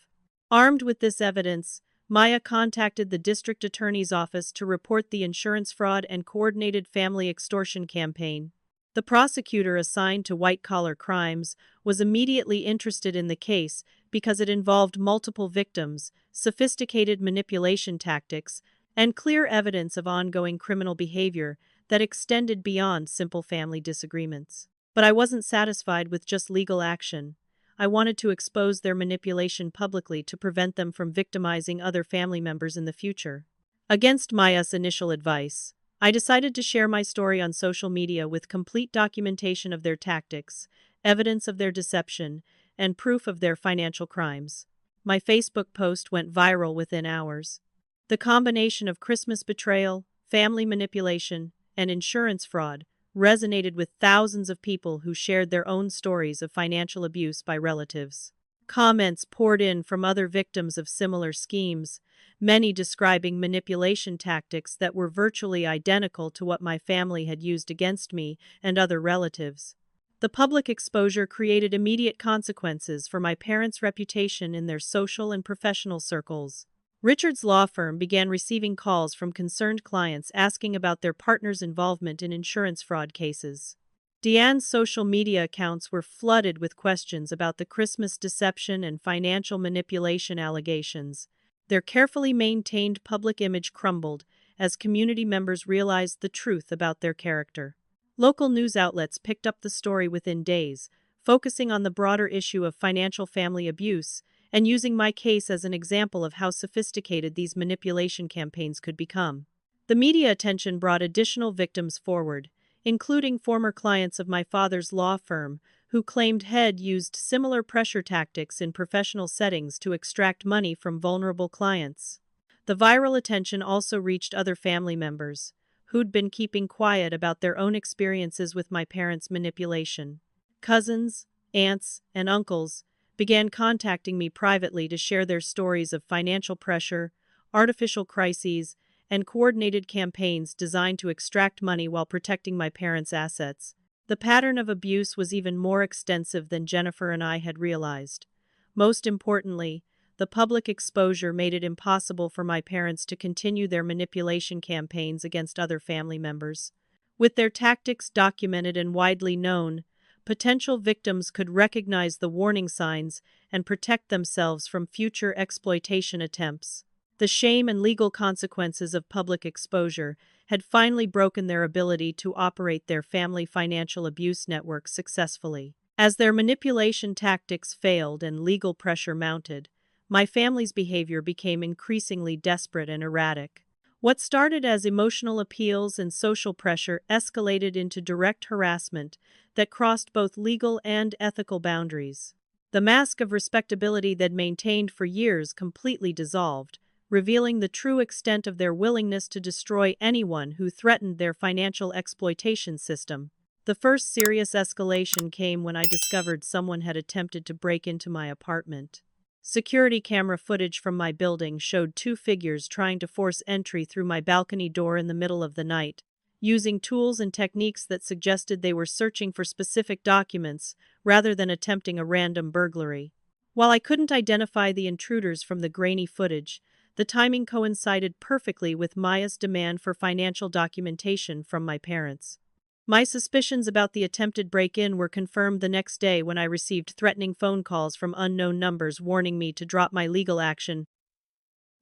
Armed with this evidence, Maya contacted the district attorney's office to report the insurance fraud and coordinated family extortion campaign. The prosecutor assigned to white-collar crimes was immediately interested in the case because it involved multiple victims, sophisticated manipulation tactics, and clear evidence of ongoing criminal behavior that extended beyond simple family disagreements. But I wasn't satisfied with just legal action. I wanted to expose their manipulation publicly to prevent them from victimizing other family members in the future. Against Maya's initial advice, I decided to share my story on social media with complete documentation of their tactics, evidence of their deception, and proof of their financial crimes. My Facebook post went viral within hours. The combination of Christmas betrayal, family manipulation, and insurance fraud resonated with thousands of people who shared their own stories of financial abuse by relatives. Comments poured in from other victims of similar schemes, many describing manipulation tactics that were virtually identical to what my family had used against me and other relatives. The public exposure created immediate consequences for my parents' reputation in their social and professional circles. Richard's law firm began receiving calls from concerned clients asking about their partner's involvement in insurance fraud cases. Deanne's social media accounts were flooded with questions about the Christmas deception and financial manipulation allegations. Their carefully maintained public image crumbled as community members realized the truth about their character. Local news outlets picked up the story within days, focusing on the broader issue of financial family abuse and using my case as an example of how sophisticated these manipulation campaigns could become. The media attention brought additional victims forward, including former clients of my father's law firm, who claimed Head used similar pressure tactics in professional settings to extract money from vulnerable clients. The viral attention also reached other family members, who'd been keeping quiet about their own experiences with my parents' manipulation. Cousins, aunts, and uncles began contacting me privately to share their stories of financial pressure, artificial crises, and coordinated campaigns designed to extract money while protecting my parents' assets. The pattern of abuse was even more extensive than Jennifer and I had realized. Most importantly, the public exposure made it impossible for my parents to continue their manipulation campaigns against other family members. With their tactics documented and widely known, potential victims could recognize the warning signs and protect themselves from future exploitation attempts. The shame and legal consequences of public exposure had finally broken their ability to operate their family financial abuse network successfully. As their manipulation tactics failed and legal pressure mounted, my family's behavior became increasingly desperate and erratic. What started as emotional appeals and social pressure escalated into direct harassment that crossed both legal and ethical boundaries. The mask of respectability they'd maintained for years completely dissolved, revealing the true extent of their willingness to destroy anyone who threatened their financial exploitation system. The first serious escalation came when I discovered someone had attempted to break into my apartment. Security camera footage from my building showed two figures trying to force entry through my balcony door in the middle of the night, using tools and techniques that suggested they were searching for specific documents rather than attempting a random burglary. While I couldn't identify the intruders from the grainy footage, the timing coincided perfectly with Maya's demand for financial documentation from my parents. My suspicions about the attempted break-in were confirmed the next day when I received threatening phone calls from unknown numbers warning me to drop my legal action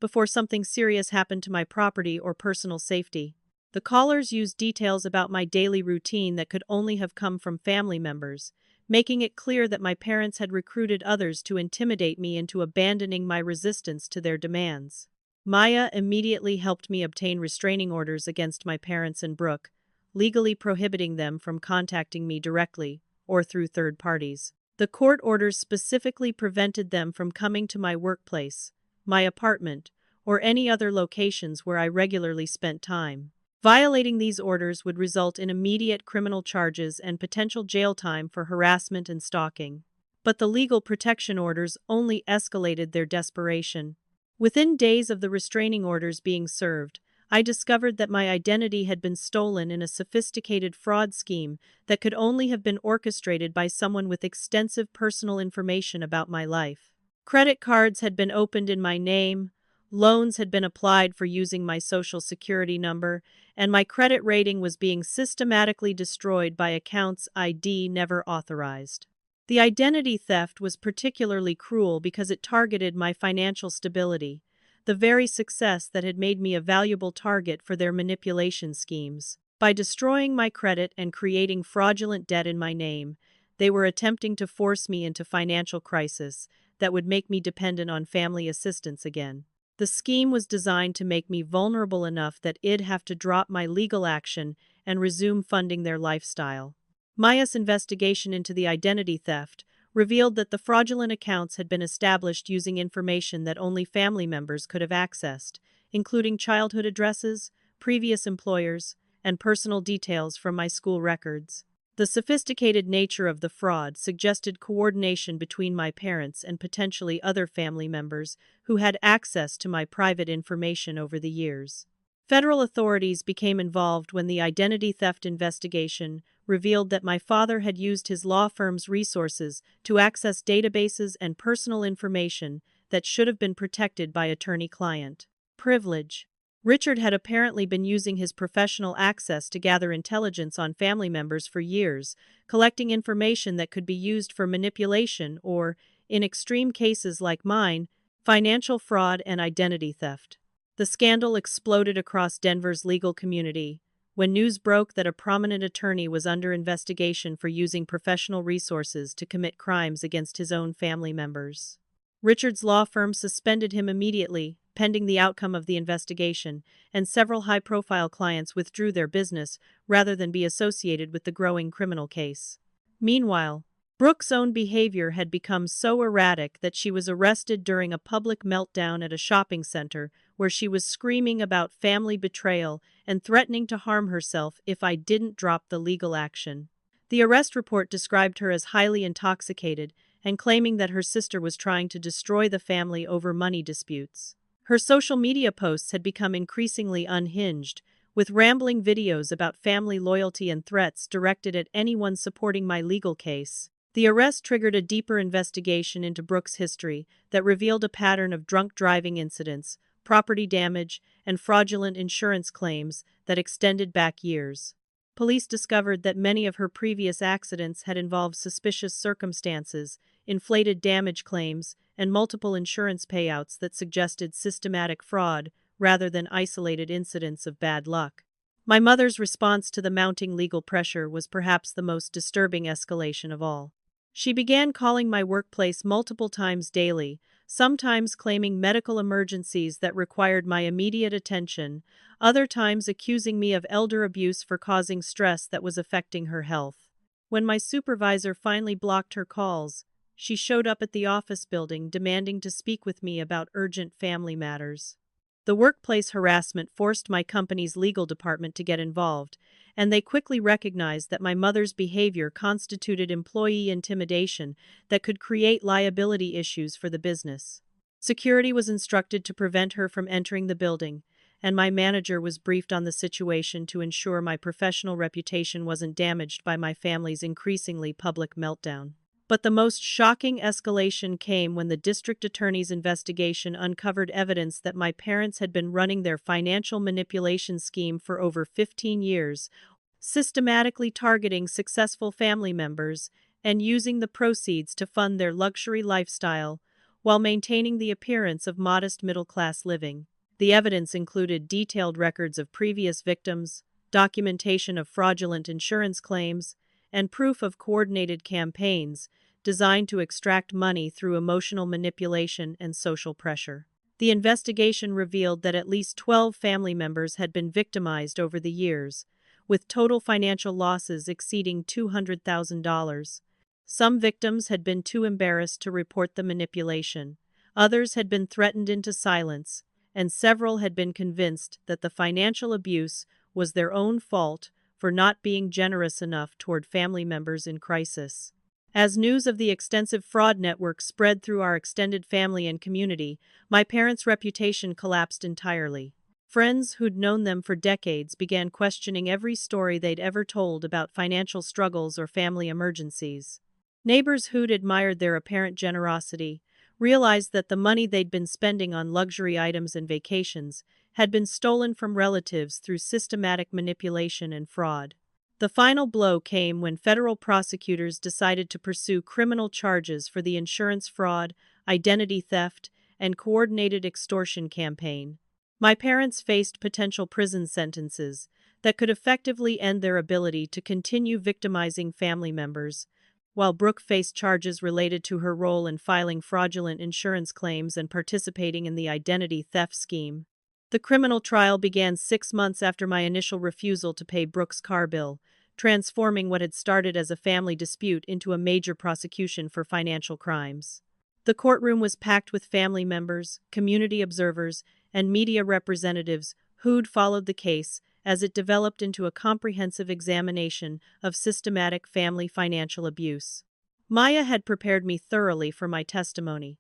before something serious happened to my property or personal safety. The callers used details about my daily routine that could only have come from family members, making it clear that my parents had recruited others to intimidate me into abandoning my resistance to their demands. Maya immediately helped me obtain restraining orders against my parents and Brooke, legally prohibiting them from contacting me directly or through third parties. The court orders specifically prevented them from coming to my workplace, my apartment, or any other locations where I regularly spent time. Violating these orders would result in immediate criminal charges and potential jail time for harassment and stalking. But the legal protection orders only escalated their desperation. Within days of the restraining orders being served, I discovered that my identity had been stolen in a sophisticated fraud scheme that could only have been orchestrated by someone with extensive personal information about my life. Credit cards had been opened in my name, loans had been applied for using my social security number, and my credit rating was being systematically destroyed by accounts ID never authorized. The identity theft was particularly cruel because it targeted my financial stability, the very success that had made me a valuable target for their manipulation schemes. By destroying my credit and creating fraudulent debt in my name, they were attempting to force me into financial crisis that would make me dependent on family assistance again. The scheme was designed to make me vulnerable enough that I'd have to drop my legal action and resume funding their lifestyle. Maya's investigation into the identity theft revealed that the fraudulent accounts had been established using information that only family members could have accessed, including childhood addresses, previous employers, and personal details from my school records. The sophisticated nature of the fraud suggested coordination between my parents and potentially other family members who had access to my private information over the years. Federal authorities became involved when the identity theft investigation revealed that my father had used his law firm's resources to access databases and personal information that should have been protected by attorney-client privilege. Richard had apparently been using his professional access to gather intelligence on family members for years, collecting information that could be used for manipulation or, in extreme cases like mine, financial fraud and identity theft. The scandal exploded across Denver's legal community when news broke that a prominent attorney was under investigation for using professional resources to commit crimes against his own family members. Richard's law firm suspended him immediately, pending the outcome of the investigation, and several high-profile clients withdrew their business rather than be associated with the growing criminal case. Meanwhile, Brooke's own behavior had become so erratic that she was arrested during a public meltdown at a shopping center where she was screaming about family betrayal and threatening to harm herself if I didn't drop the legal action. The arrest report described her as highly intoxicated and claiming that her sister was trying to destroy the family over money disputes. Her social media posts had become increasingly unhinged, with rambling videos about family loyalty and threats directed at anyone supporting my legal case. The arrest triggered a deeper investigation into Brooke's history that revealed a pattern of drunk driving incidents, property damage, and fraudulent insurance claims that extended back years. Police discovered that many of her previous accidents had involved suspicious circumstances, inflated damage claims, and multiple insurance payouts that suggested systematic fraud rather than isolated incidents of bad luck. My mother's response to the mounting legal pressure was perhaps the most disturbing escalation of all. She began calling my workplace multiple times daily, sometimes claiming medical emergencies that required my immediate attention, other times accusing me of elder abuse for causing stress that was affecting her health. When my supervisor finally blocked her calls, she showed up at the office building demanding to speak with me about urgent family matters. The workplace harassment forced my company's legal department to get involved, and they quickly recognized that my mother's behavior constituted employee intimidation that could create liability issues for the business. Security was instructed to prevent her from entering the building, and my manager was briefed on the situation to ensure my professional reputation wasn't damaged by my family's increasingly public meltdown. But the most shocking escalation came when the district attorney's investigation uncovered evidence that my parents had been running their financial manipulation scheme for over 15 years, systematically targeting successful family members and using the proceeds to fund their luxury lifestyle while maintaining the appearance of modest middle-class living. The evidence included detailed records of previous victims, documentation of fraudulent insurance claims, and proof of coordinated campaigns designed to extract money through emotional manipulation and social pressure. The investigation revealed that at least 12 family members had been victimized over the years, with total financial losses exceeding $200,000. Some victims had been too embarrassed to report the manipulation, others had been threatened into silence, and several had been convinced that the financial abuse was their own fault for not being generous enough toward family members in crisis. As news of the extensive fraud network spread through our extended family and community, my parents' reputation collapsed entirely. Friends who'd known them for decades began questioning every story they'd ever told about financial struggles or family emergencies. Neighbors who'd admired their apparent generosity realized that the money they'd been spending on luxury items and vacations had been stolen from relatives through systematic manipulation and fraud. The final blow came when federal prosecutors decided to pursue criminal charges for the insurance fraud, identity theft, and coordinated extortion campaign. My parents faced potential prison sentences that could effectively end their ability to continue victimizing family members, while Brooke faced charges related to her role in filing fraudulent insurance claims and participating in the identity theft scheme. The criminal trial began 6 months after my initial refusal to pay Brooke's car bill, transforming what had started as a family dispute into a major prosecution for financial crimes. The courtroom was packed with family members, community observers, and media representatives who'd followed the case as it developed into a comprehensive examination of systematic family financial abuse. Maya had prepared me thoroughly for my testimony,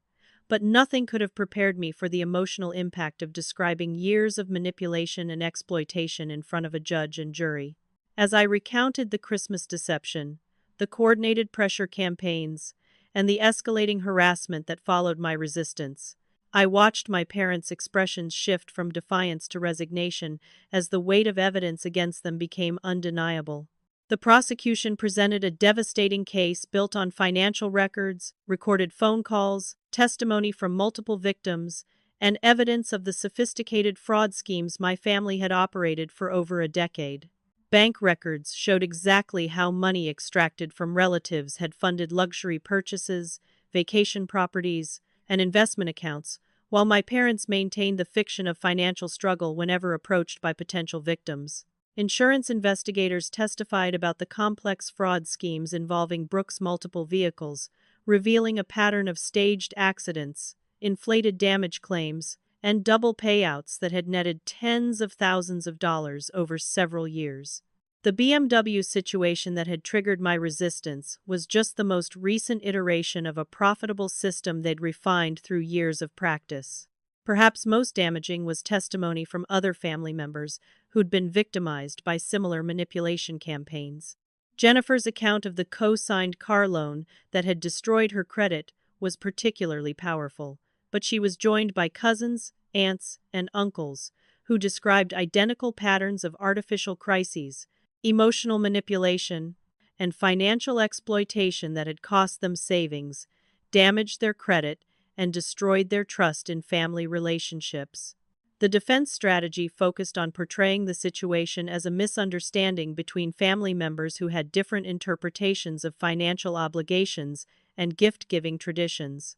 but nothing could have prepared me for the emotional impact of describing years of manipulation and exploitation in front of a judge and jury. As I recounted the Christmas deception, the coordinated pressure campaigns, and the escalating harassment that followed my resistance, I watched my parents' expressions shift from defiance to resignation as the weight of evidence against them became undeniable. The prosecution presented a devastating case built on financial records, recorded phone calls, testimony from multiple victims, and evidence of the sophisticated fraud schemes my family had operated for over a decade. Bank records showed exactly how money extracted from relatives had funded luxury purchases, vacation properties, and investment accounts, while my parents maintained the fiction of financial struggle whenever approached by potential victims. Insurance investigators testified about the complex fraud schemes involving Brooke's multiple vehicles, revealing a pattern of staged accidents, inflated damage claims, and double payouts that had netted tens of thousands of dollars over several years. The BMW situation that had triggered my resistance was just the most recent iteration of a profitable system they'd refined through years of practice. Perhaps most damaging was testimony from other family members who'd been victimized by similar manipulation campaigns. Jennifer's account of the co-signed car loan that had destroyed her credit was particularly powerful, but she was joined by cousins, aunts, and uncles who described identical patterns of artificial crises, emotional manipulation, and financial exploitation that had cost them savings, damaged their credit, and destroyed their trust in family relationships. The defense strategy focused on portraying the situation as a misunderstanding between family members who had different interpretations of financial obligations and gift-giving traditions.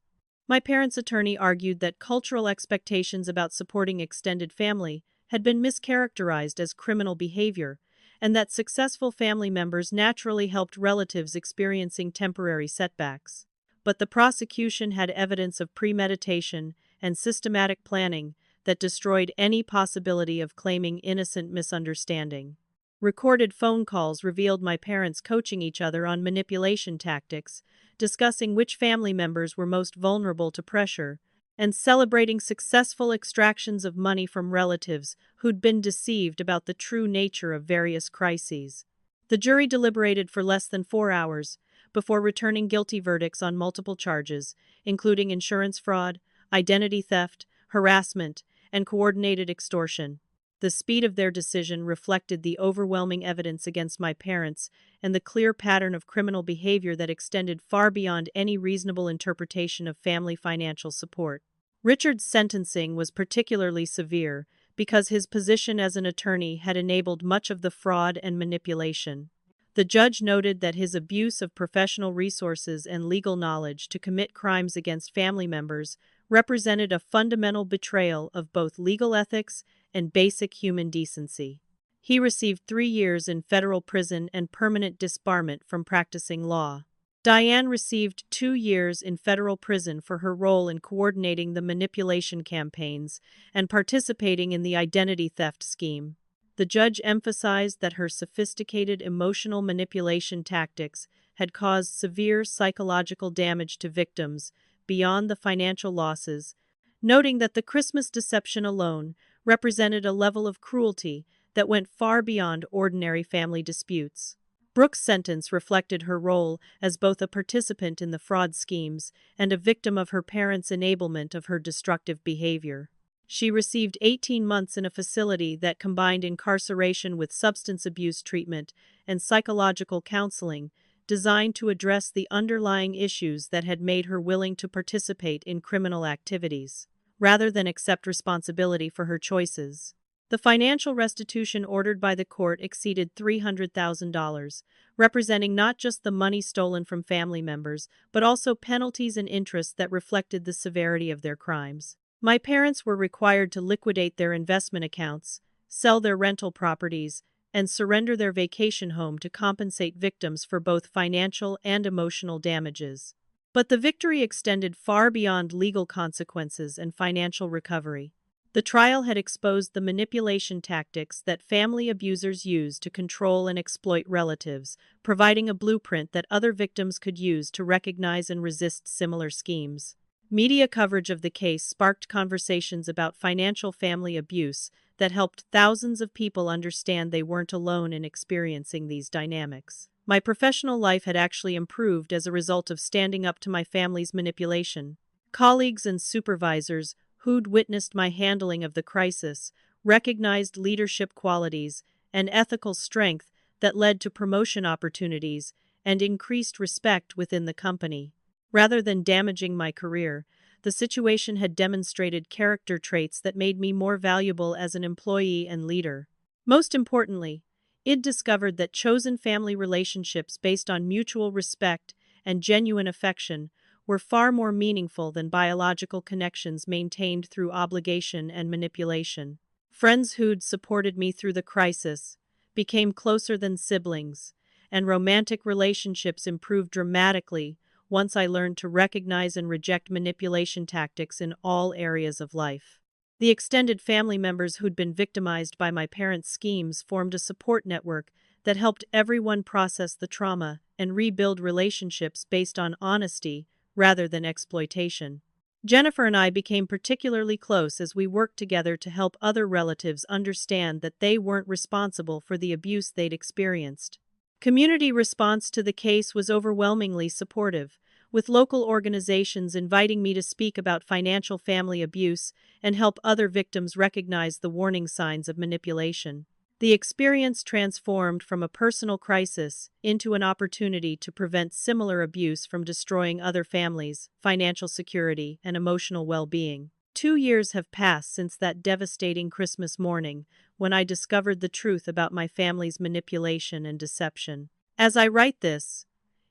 My parents' attorney argued that cultural expectations about supporting extended family had been mischaracterized as criminal behavior, and that successful family members naturally helped relatives experiencing temporary setbacks. But the prosecution had evidence of premeditation and systematic planning that destroyed any possibility of claiming innocent misunderstanding. Recorded phone calls revealed my parents coaching each other on manipulation tactics, discussing which family members were most vulnerable to pressure, and celebrating successful extractions of money from relatives who'd been deceived about the true nature of various crises. The jury deliberated for less than 4 hours before returning guilty verdicts on multiple charges, including insurance fraud, identity theft, harassment, and coordinated extortion. The speed of their decision reflected the overwhelming evidence against my parents and the clear pattern of criminal behavior that extended far beyond any reasonable interpretation of family financial support. Richard's sentencing was particularly severe because his position as an attorney had enabled much of the fraud and manipulation. The judge noted that his abuse of professional resources and legal knowledge to commit crimes against family members represented a fundamental betrayal of both legal ethics and basic human decency. He received 3 years in federal prison and permanent disbarment from practicing law. Diane received 2 years in federal prison for her role in coordinating the manipulation campaigns and participating in the identity theft scheme. The judge emphasized that her sophisticated emotional manipulation tactics had caused severe psychological damage to victims beyond the financial losses, noting that the Christmas deception alone represented a level of cruelty that went far beyond ordinary family disputes. Brooke's sentence reflected her role as both a participant in the fraud schemes and a victim of her parents' enablement of her destructive behavior. She received 18 months in a facility that combined incarceration with substance abuse treatment and psychological counseling, designed to address the underlying issues that had made her willing to participate in criminal activities, rather than accept responsibility for her choices. The financial restitution ordered by the court exceeded $300,000, representing not just the money stolen from family members, but also penalties and interest that reflected the severity of their crimes. My parents were required to liquidate their investment accounts, sell their rental properties, and surrender their vacation home to compensate victims for both financial and emotional damages. But the victory extended far beyond legal consequences and financial recovery. The trial had exposed the manipulation tactics that family abusers use to control and exploit relatives, providing a blueprint that other victims could use to recognize and resist similar schemes. Media coverage of the case sparked conversations about financial family abuse that helped thousands of people understand they weren't alone in experiencing these dynamics. My professional life had actually improved as a result of standing up to my family's manipulation. Colleagues and supervisors who'd witnessed my handling of the crisis recognized leadership qualities and ethical strength that led to promotion opportunities and increased respect within the company. Rather than damaging my career, the situation had demonstrated character traits that made me more valuable as an employee and leader. Most importantly, it discovered that chosen family relationships based on mutual respect and genuine affection were far more meaningful than biological connections maintained through obligation and manipulation. Friends who'd supported me through the crisis became closer than siblings, and romantic relationships improved dramatically once I learned to recognize and reject manipulation tactics in all areas of life. The extended family members who'd been victimized by my parents' schemes formed a support network that helped everyone process the trauma and rebuild relationships based on honesty rather than exploitation. Jennifer and I became particularly close as we worked together to help other relatives understand that they weren't responsible for the abuse they'd experienced. Community response to the case was overwhelmingly supportive, with local organizations inviting me to speak about financial family abuse and help other victims recognize the warning signs of manipulation. The experience transformed from a personal crisis into an opportunity to prevent similar abuse from destroying other families, financial security, and emotional well-being. 2 years have passed since that devastating Christmas morning when I discovered the truth about my family's manipulation and deception. As I write this,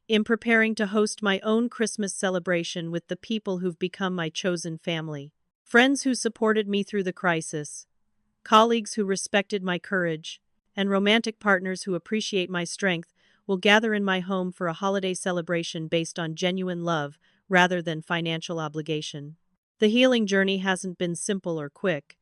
in preparing to host my own Christmas celebration with the people who've become my chosen family, friends who supported me through the crisis, colleagues who respected my courage, and romantic partners who appreciate my strength will gather in my home for a holiday celebration based on genuine love rather than financial obligation. The healing journey hasn't been simple or quick,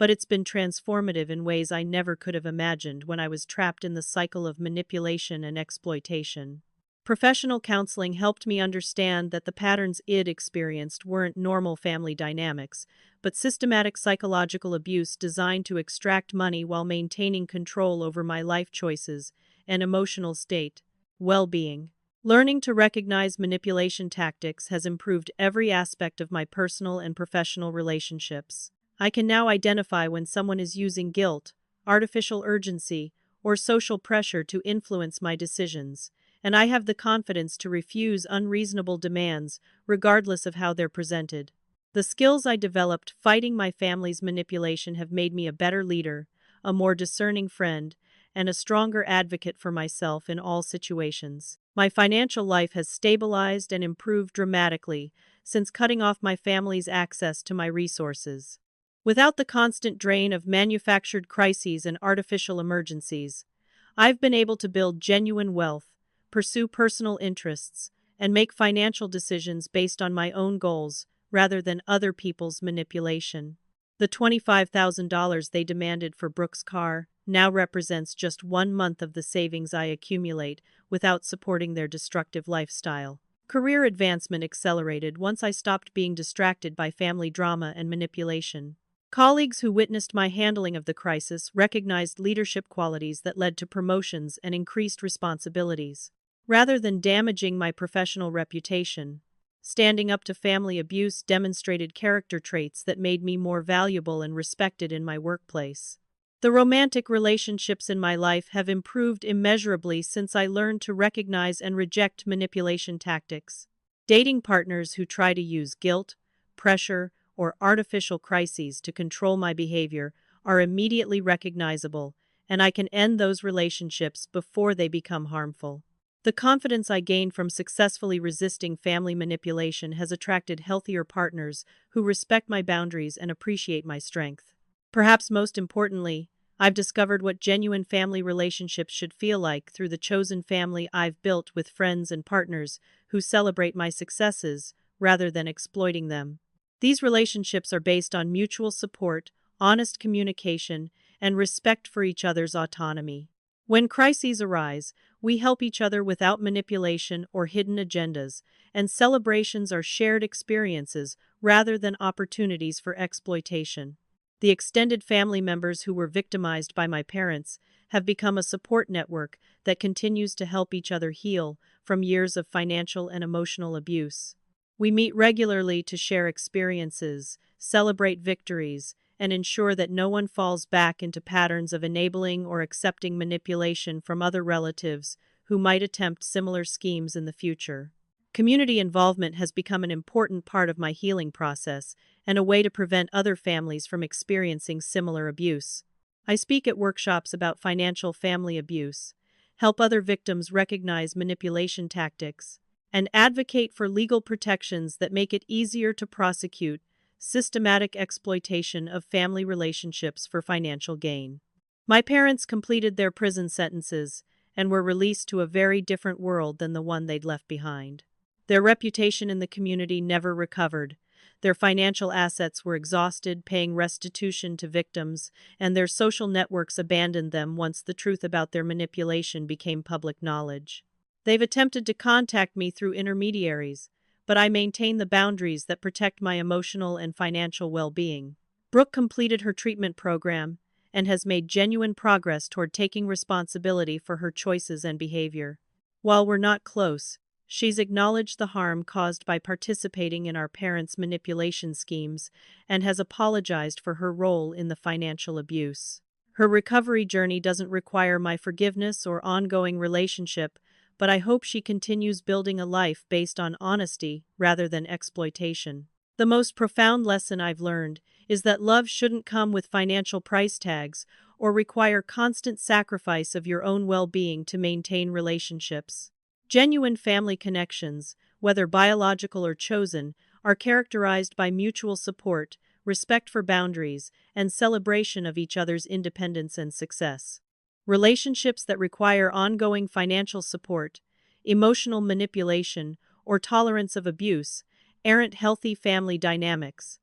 but it's been transformative in ways I never could have imagined when I was trapped in the cycle of manipulation and exploitation. Professional counseling helped me understand that the patterns I'd experienced weren't normal family dynamics, but systematic psychological abuse designed to extract money while maintaining control over my life choices and emotional state, well-being. Learning to recognize manipulation tactics has improved every aspect of my personal and professional relationships. I can now identify when someone is using guilt, artificial urgency, or social pressure to influence my decisions, and I have the confidence to refuse unreasonable demands, regardless of how they're presented. The skills I developed fighting my family's manipulation have made me a better leader, a more discerning friend, and a stronger advocate for myself in all situations. My financial life has stabilized and improved dramatically since cutting off my family's access to my resources. Without the constant drain of manufactured crises and artificial emergencies, I've been able to build genuine wealth, pursue personal interests, and make financial decisions based on my own goals rather than other people's manipulation. The $25,000 they demanded for Brooke's car now represents just 1 month of the savings I accumulate without supporting their destructive lifestyle. Career advancement accelerated once I stopped being distracted by family drama and manipulation. Colleagues who witnessed my handling of the crisis recognized leadership qualities that led to promotions and increased responsibilities. Rather than damaging my professional reputation, standing up to family abuse demonstrated character traits that made me more valuable and respected in my workplace. The romantic relationships in my life have improved immeasurably since I learned to recognize and reject manipulation tactics. Dating partners who try to use guilt, pressure, or artificial crises to control my behavior are immediately recognizable, and I can end those relationships before they become harmful. The confidence I gained from successfully resisting family manipulation has attracted healthier partners who respect my boundaries and appreciate my strength. Perhaps most importantly, I've discovered what genuine family relationships should feel like through the chosen family I've built with friends and partners who celebrate my successes rather than exploiting them. These relationships are based on mutual support, honest communication, and respect for each other's autonomy. When crises arise, we help each other without manipulation or hidden agendas, and celebrations are shared experiences rather than opportunities for exploitation. The extended family members who were victimized by my parents have become a support network that continues to help each other heal from years of financial and emotional abuse. We meet regularly to share experiences, celebrate victories, and ensure that no one falls back into patterns of enabling or accepting manipulation from other relatives who might attempt similar schemes in the future. Community involvement has become an important part of my healing process and a way to prevent other families from experiencing similar abuse. I speak at workshops about financial family abuse, help other victims recognize manipulation tactics, and advocate for legal protections that make it easier to prosecute systematic exploitation of family relationships for financial gain. My parents completed their prison sentences and were released to a very different world than the one they'd left behind. Their reputation in the community never recovered. Their financial assets were exhausted, paying restitution to victims, and their social networks abandoned them once the truth about their manipulation became public knowledge. They've attempted to contact me through intermediaries, but I maintain the boundaries that protect my emotional and financial well-being. Brooke completed her treatment program and has made genuine progress toward taking responsibility for her choices and behavior. While we're not close, she's acknowledged the harm caused by participating in our parents' manipulation schemes and has apologized for her role in the financial abuse. Her recovery journey doesn't require my forgiveness or ongoing relationship, but I hope she continues building a life based on honesty rather than exploitation. The most profound lesson I've learned is that love shouldn't come with financial price tags or require constant sacrifice of your own well-being to maintain relationships. Genuine family connections, whether biological or chosen, are characterized by mutual support, respect for boundaries, and celebration of each other's independence and success. Relationships that require ongoing financial support, emotional manipulation, or tolerance of abuse aren't healthy family dynamics.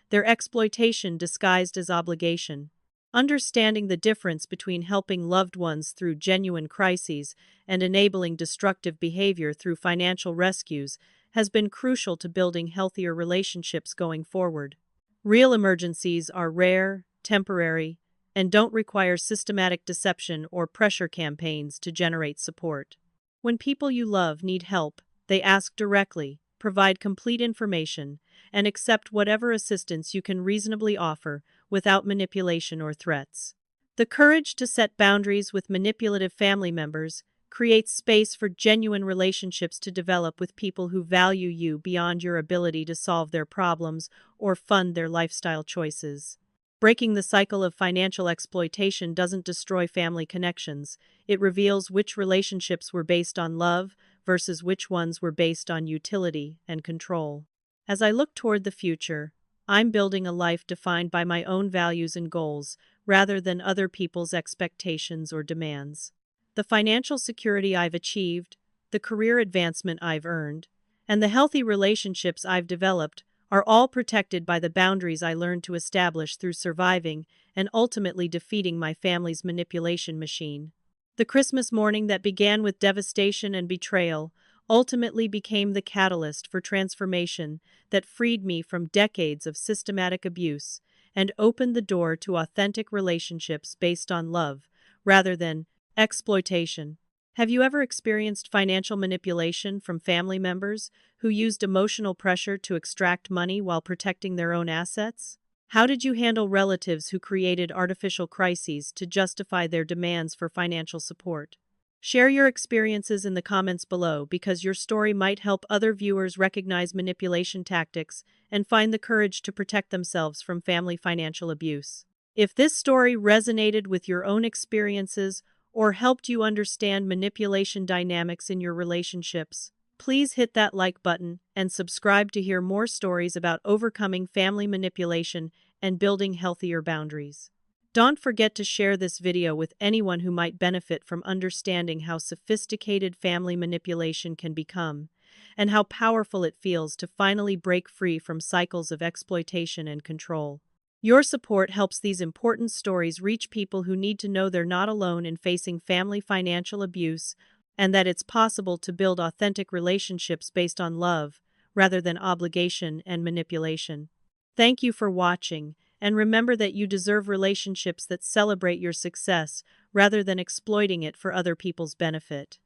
They're exploitation disguised as obligation. Understanding the difference between helping loved ones through genuine crises and enabling destructive behavior through financial rescues has been crucial to building healthier relationships going forward. Real emergencies are rare, temporary, and don't require systematic deception or pressure campaigns to generate support. When people you love need help, they ask directly, provide complete information, and accept whatever assistance you can reasonably offer without manipulation or threats. The courage to set boundaries with manipulative family members creates space for genuine relationships to develop with people who value you beyond your ability to solve their problems or fund their lifestyle choices. Breaking the cycle of financial exploitation doesn't destroy family connections. It reveals which relationships were based on love versus which ones were based on utility and control. As I look toward the future, I'm building a life defined by my own values and goals rather than other people's expectations or demands. The financial security I've achieved, the career advancement I've earned, and the healthy relationships I've developed are all protected by the boundaries I learned to establish through surviving and ultimately defeating my family's manipulation machine. The Christmas morning that began with devastation and betrayal ultimately became the catalyst for transformation that freed me from decades of systematic abuse and opened the door to authentic relationships based on love rather than exploitation. Have you ever experienced financial manipulation from family members who used emotional pressure to extract money while protecting their own assets? How did you handle relatives who created artificial crises to justify their demands for financial support? Share your experiences in the comments below because your story might help other viewers recognize manipulation tactics and find the courage to protect themselves from family financial abuse. If this story resonated with your own experiences or helped you understand manipulation dynamics in your relationships, please hit that like button and subscribe to hear more stories about overcoming family manipulation and building healthier boundaries. Don't forget to share this video with anyone who might benefit from understanding how sophisticated family manipulation can become and how powerful it feels to finally break free from cycles of exploitation and control. Your support helps these important stories reach people who need to know they're not alone in facing family financial abuse and that it's possible to build authentic relationships based on love rather than obligation and manipulation. Thank you for watching, and remember that you deserve relationships that celebrate your success rather than exploiting it for other people's benefit.